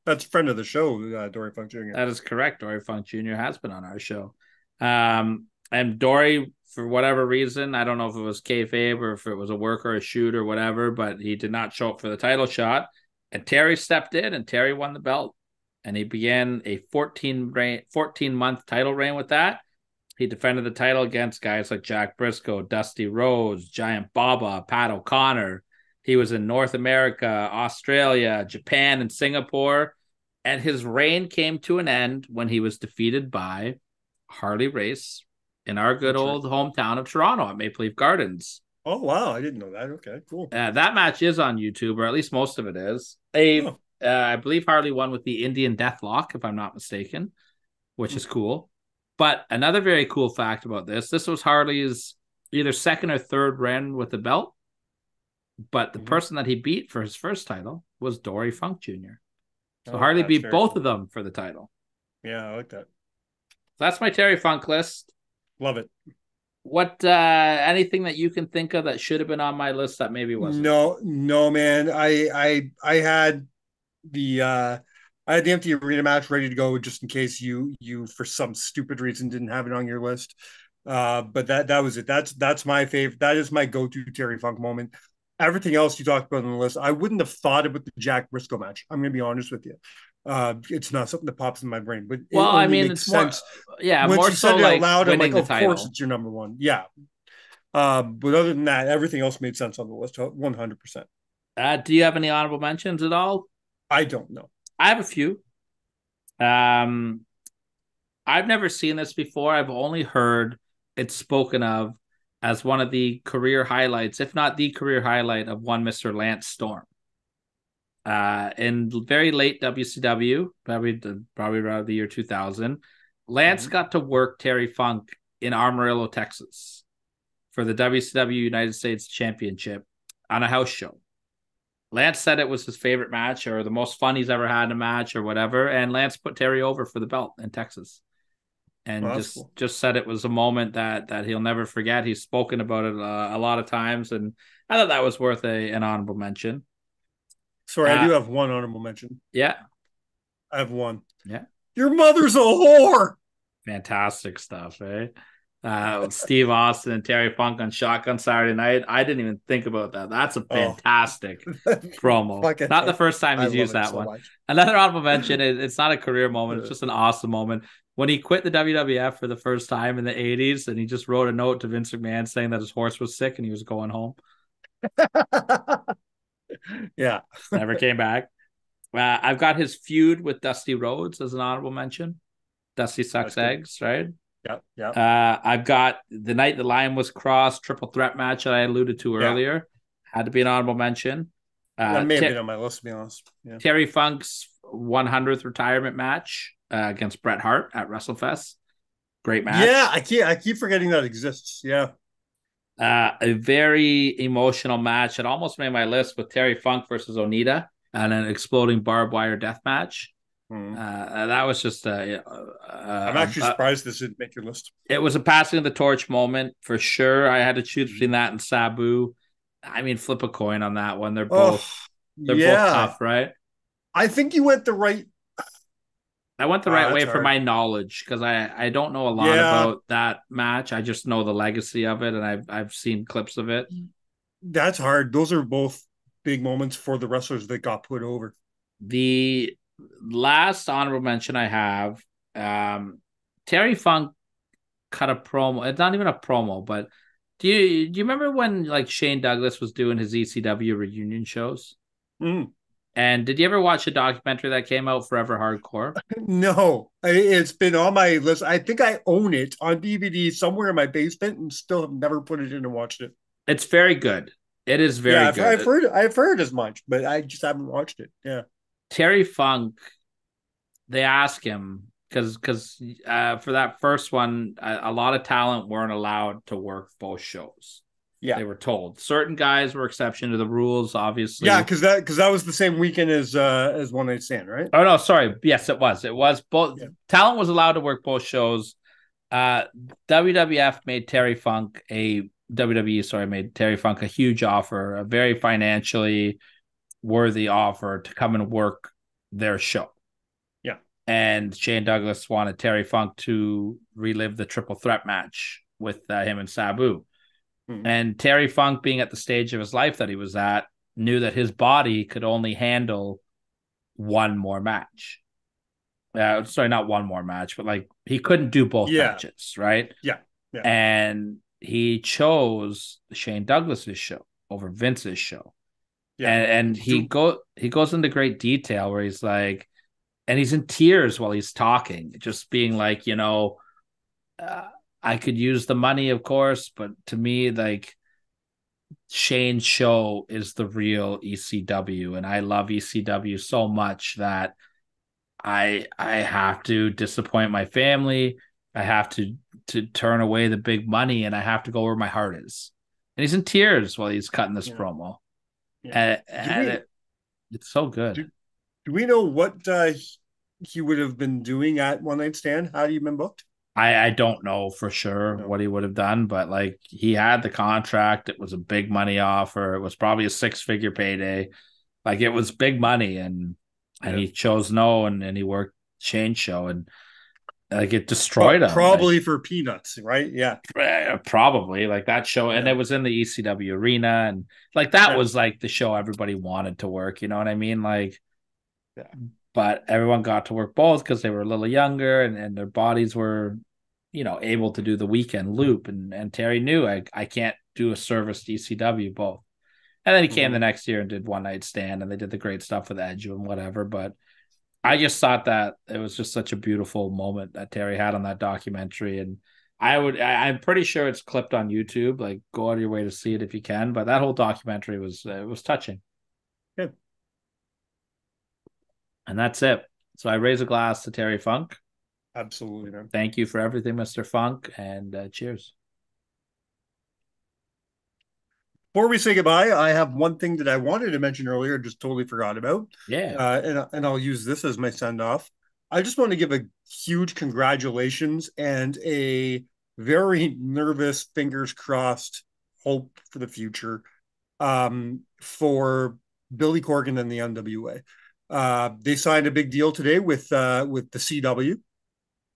That's a friend of the show, Dory Funk Jr. That is correct. Dory Funk Jr. has been on our show. And Dory, for whatever reason, I don't know if it was kayfabe or if it was a work or a shoot or whatever, but he did not show up for the title shot. And Terry stepped in and Terry won the belt. And he began a 14-month title reign with that. He defended the title against guys like Jack Briscoe, Dusty Rhodes, Giant Baba, Pat O'Connor. He was in North America, Australia, Japan, and Singapore. And his reign came to an end when he was defeated by Harley Race in our good old hometown of Toronto at Maple Leaf Gardens. Oh, wow. I didn't know that. Okay, cool. That match is on YouTube, or at least most of it is. I believe Harley won with the Indian Deathlock, if I'm not mistaken, which is cool. But another very cool fact about this was Harley's either second or third run with the belt. But the person that he beat for his first title was Dory Funk Jr. So Harley beat both of them for the title. Yeah, I like that. So that's my Terry Funk list. Love it. What anything that you can think of that should have been on my list that maybe wasn't? No, man. I had the empty arena match ready to go just in case you for some stupid reason didn't have it on your list. But that was it. That's my favorite. That is my go-to Terry Funk moment. Everything else you talked about on the list, I wouldn't have thought about the Jack Briscoe match. I'm going to be honest with you. It's not something that pops in my brain, but it makes sense. Once you said it out loud, I'm like, of course it's your number one. Yeah. But other than that, everything else made sense on the list, 100%. Do you have any honorable mentions at all? I don't know. I have a few. I've never seen this before. I've only heard it spoken of as one of the career highlights, if not the career highlight of one Mr. Lance Storm. In very late WCW, probably around the year 2000, Lance got to work Terry Funk in Amarillo, Texas for the WCW United States Championship on a house show. Lance said it was his favorite match or the most fun he's ever had in a match or whatever, and Lance put Terry over for the belt in Texas. and that's cool. just said it was a moment that he'll never forget. He's spoken about it a lot of times, and I thought that was worth an honorable mention. Sorry, I do have one honorable mention. Yeah, I have one. yeah, Your mother's a whore. fantastic stuff, eh? Steve Austin and Terry Funk on Shotgun Saturday Night. I didn't even think about that. That's a fantastic promo. Not the first time he's used that one. Much. Another honorable mention is it's not a career moment, it's just an awesome moment. When he quit the WWF for the first time in the 80s, and he just wrote a note to Vince McMahon saying that his horse was sick and he was going home. Yeah. Never came back. I've got his feud with Dusty Rhodes as an honorable mention. Dusty sucks eggs, right? Yeah. I've got the night the line was crossed, triple threat match that I alluded to earlier. Had to be an honorable mention. That may have been on my list, to be honest. Yeah. Terry Funk's 100th retirement match against Bret Hart at WrestleFest. Great match. Yeah, I keep forgetting that exists. Yeah. A very emotional match. It almost made my list with Terry Funk versus Onita and an exploding barbed wire death match. That was just I'm actually surprised this didn't make your list. It was a passing of the torch moment for sure. I had to choose between that and Sabu. I mean, flip a coin on that one. They're both both tough, right? I think you went the right. I went the right way for my knowledge, because I don't know a lot about that match. I just know the legacy of it, and I've seen clips of it. That's hard. Those are both big moments for the wrestlers that got put over. The last honorable mention I have, Terry Funk cut a promo. It's not even a promo, but do you remember when like Shane Douglas was doing his ECW reunion shows? And did you ever watch a documentary that came out, Forever Hardcore? No, it's been on my list. I think I own it on DVD somewhere in my basement and still have never put it in and watched it. It's very good. It is very good. I've heard as much, but I just haven't watched it. Yeah. Terry Funk, they ask him, because for that first one, a lot of talent weren't allowed to work both shows. Yeah, they were told. Certain guys were exception to the rules, obviously. Yeah, because that was the same weekend as One Night Stand, right? Oh no, sorry. Yes, it was. It was both. Yeah. Talent was allowed to work both shows. WWF made Terry Funk made Terry Funk a huge offer, a very financially worthy offer to come and work their show. Yeah. And Shane Douglas wanted Terry Funk to relive the triple threat match with him and Sabu. And Terry Funk, being at the stage of his life that he was at, knew that his body could only handle one more match. Sorry, not one more match, but like he couldn't do both matches, right? Yeah. And he chose Shane Douglas's show over Vince's show. Yeah. And he goes into great detail where he's like, and he's in tears while he's talking, just being like, I could use the money, of course, but to me, like, Shane's show is the real ECW, and I love ECW so much that I have to disappoint my family. I have to turn away the big money, and I have to go where my heart is. And he's in tears while he's cutting this promo. Yeah. It's so good. Do we know what he would have been doing at One Night Stand had he been booked? I don't know for sure what he would have done, but like he had the contract. It was a big money offer. It was probably a 6-figure payday. Like it was big money, and he chose no, and he worked Shane's show, and like it destroyed him. Probably for peanuts, right? Yeah. Probably like that show. And it was in the ECW arena, and like that was like the show everybody wanted to work. You know what I mean? Like, but everyone got to work both because they were a little younger, and their bodies were, able to do the weekend loop. And Terry knew I can't do a service to ECW both. And then he came the next year and did One Night Stand, and they did the great stuff with Edge and whatever. But I just thought that it was just such a beautiful moment that Terry had on that documentary. And I'm pretty sure it's clipped on YouTube. Like, go out of your way to see it if you can. But that whole documentary was touching. Good. And that's it. So I raise a glass to Terry Funk. Absolutely, man. Thank you for everything, Mr. Funk, and cheers. Before we say goodbye, I have one thing that I wanted to mention earlier, just totally forgot about. Yeah. And I'll use this as my send-off. I just want to give a huge congratulations and a very nervous, fingers crossed, hope for the future for Billy Corgan and the NWA. They signed a big deal today with the CW.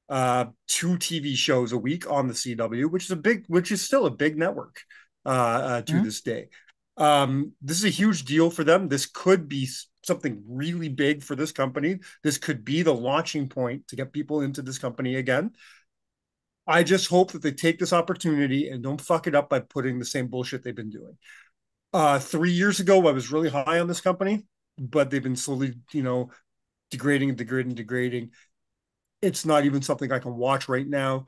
2 TV shows a week on the CW, which is still a big network to this day. This is a huge deal for them. This could be something really big for this company. This could be the launching point to get people into this company again. I just hope that they take this opportunity and don't fuck it up by putting the same bullshit they've been doing. 3 years ago, I was really high on this company, but they've been slowly, degrading. It's not even something I can watch right now.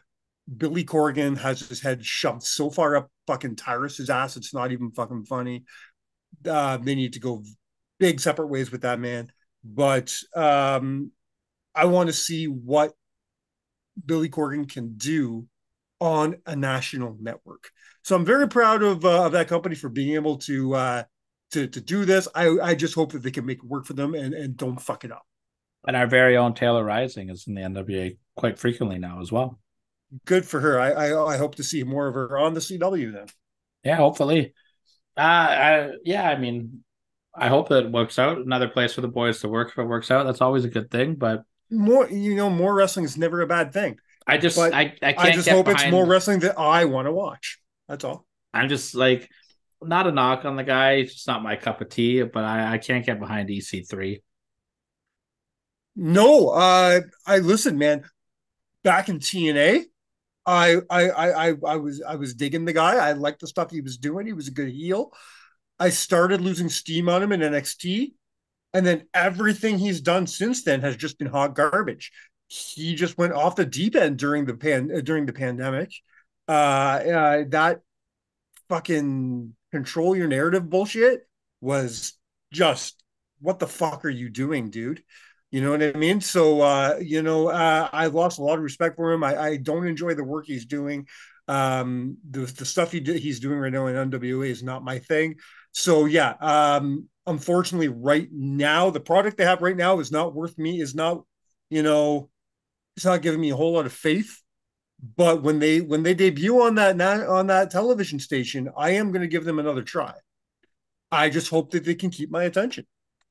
Billy Corgan has his head shoved so far up fucking Tyrus's ass, it's not even fucking funny. They need to go big separate ways with that man. But I want to see what Billy Corgan can do on a national network. So I'm very proud of that company for being able to do this. I just hope that they can make it work for them and don't fuck it up. And our very own Taylor Rising is in the NWA quite frequently now as well. Good for her. I hope to see more of her on the CW then. Yeah, hopefully. I mean, I hope that it works out. Another place for the boys to work. If it works out, that's always a good thing. But more wrestling is never a bad thing. I just hope it's more wrestling that I want to watch. That's all. I'm just like, not a knock on the guy. It's just not my cup of tea. But I can't get behind EC3. No, I listen, man. Back in TNA, I was digging the guy. I liked the stuff he was doing. He was a good heel. I started losing steam on him in NXT, and then everything he's done since then has just been hot garbage. He just went off the deep end during the pandemic. That fucking control your narrative bullshit was just, what the fuck are you doing, dude? You know what I mean? So, I lost a lot of respect for him. I don't enjoy the work he's doing. The stuff he's doing right now in NWA is not my thing. So, yeah, unfortunately, right now, the product they have right now is not worth me, it's not giving me a whole lot of faith. But when they debut on that television station, I am going to give them another try. I just hope that they can keep my attention.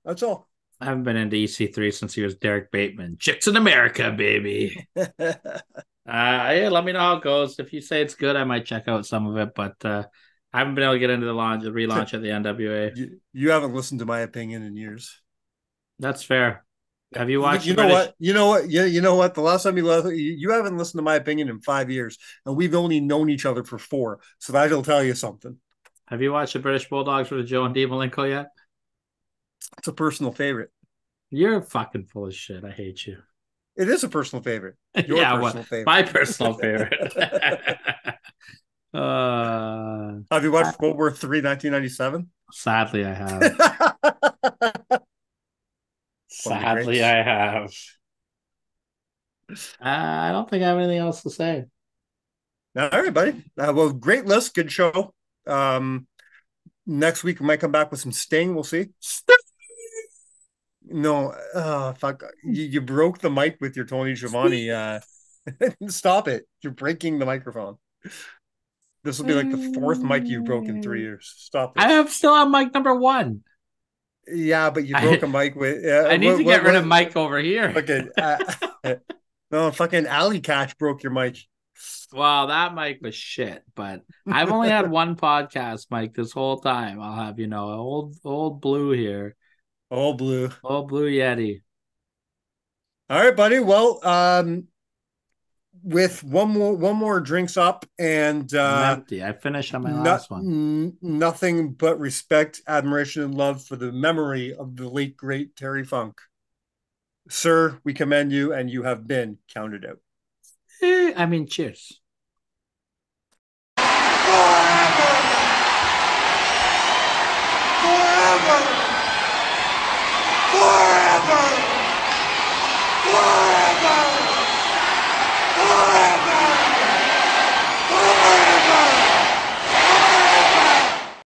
That's all. I haven't been into EC3 since he was Derek Bateman. Chicks in America, baby. Yeah, let me know how it goes. If you say it's good, I might check out some of it, but I haven't been able to get into the relaunch of the NWA. You haven't listened to my opinion in years. That's fair. Have you watched? You know what? Yeah, you know what? The last time you haven't listened to my opinion in 5 years, and we've only known each other for 4. So that'll tell you something. Have you watched the British Bulldogs with Joe and Dean Malenko yet? It's a personal favorite. You're fucking full of shit. I hate you. It is a personal favorite. Your personal favorite. My personal favorite. Have you watched World War III, 1997? Sadly, I have. Sadly, I have. I don't think I have anything else to say. All right, buddy. Well, great list. Good show. Next week, we might come back with some Sting. We'll see. No, fuck. You broke the mic with your Tony Schiavone. Stop it. You're breaking the microphone. This will be like the 4th mic you've broken in 3 years. Stop it. I am still on mic number 1. Yeah, but you broke a mic with... I need to get rid of Mike over here. Okay. No, fucking Alley Catch broke your mic. Well, that mic was shit, but I've only had one podcast mic this whole time. I'll have old blue here. Old blue Yeti. All right, buddy. Well, with one more drinks up and I'm empty. I finished on my last one. Nothing but respect, admiration, and love for the memory of the late great Terry Funk. Sir, we commend you, and you have been counted out. Cheers. Forever.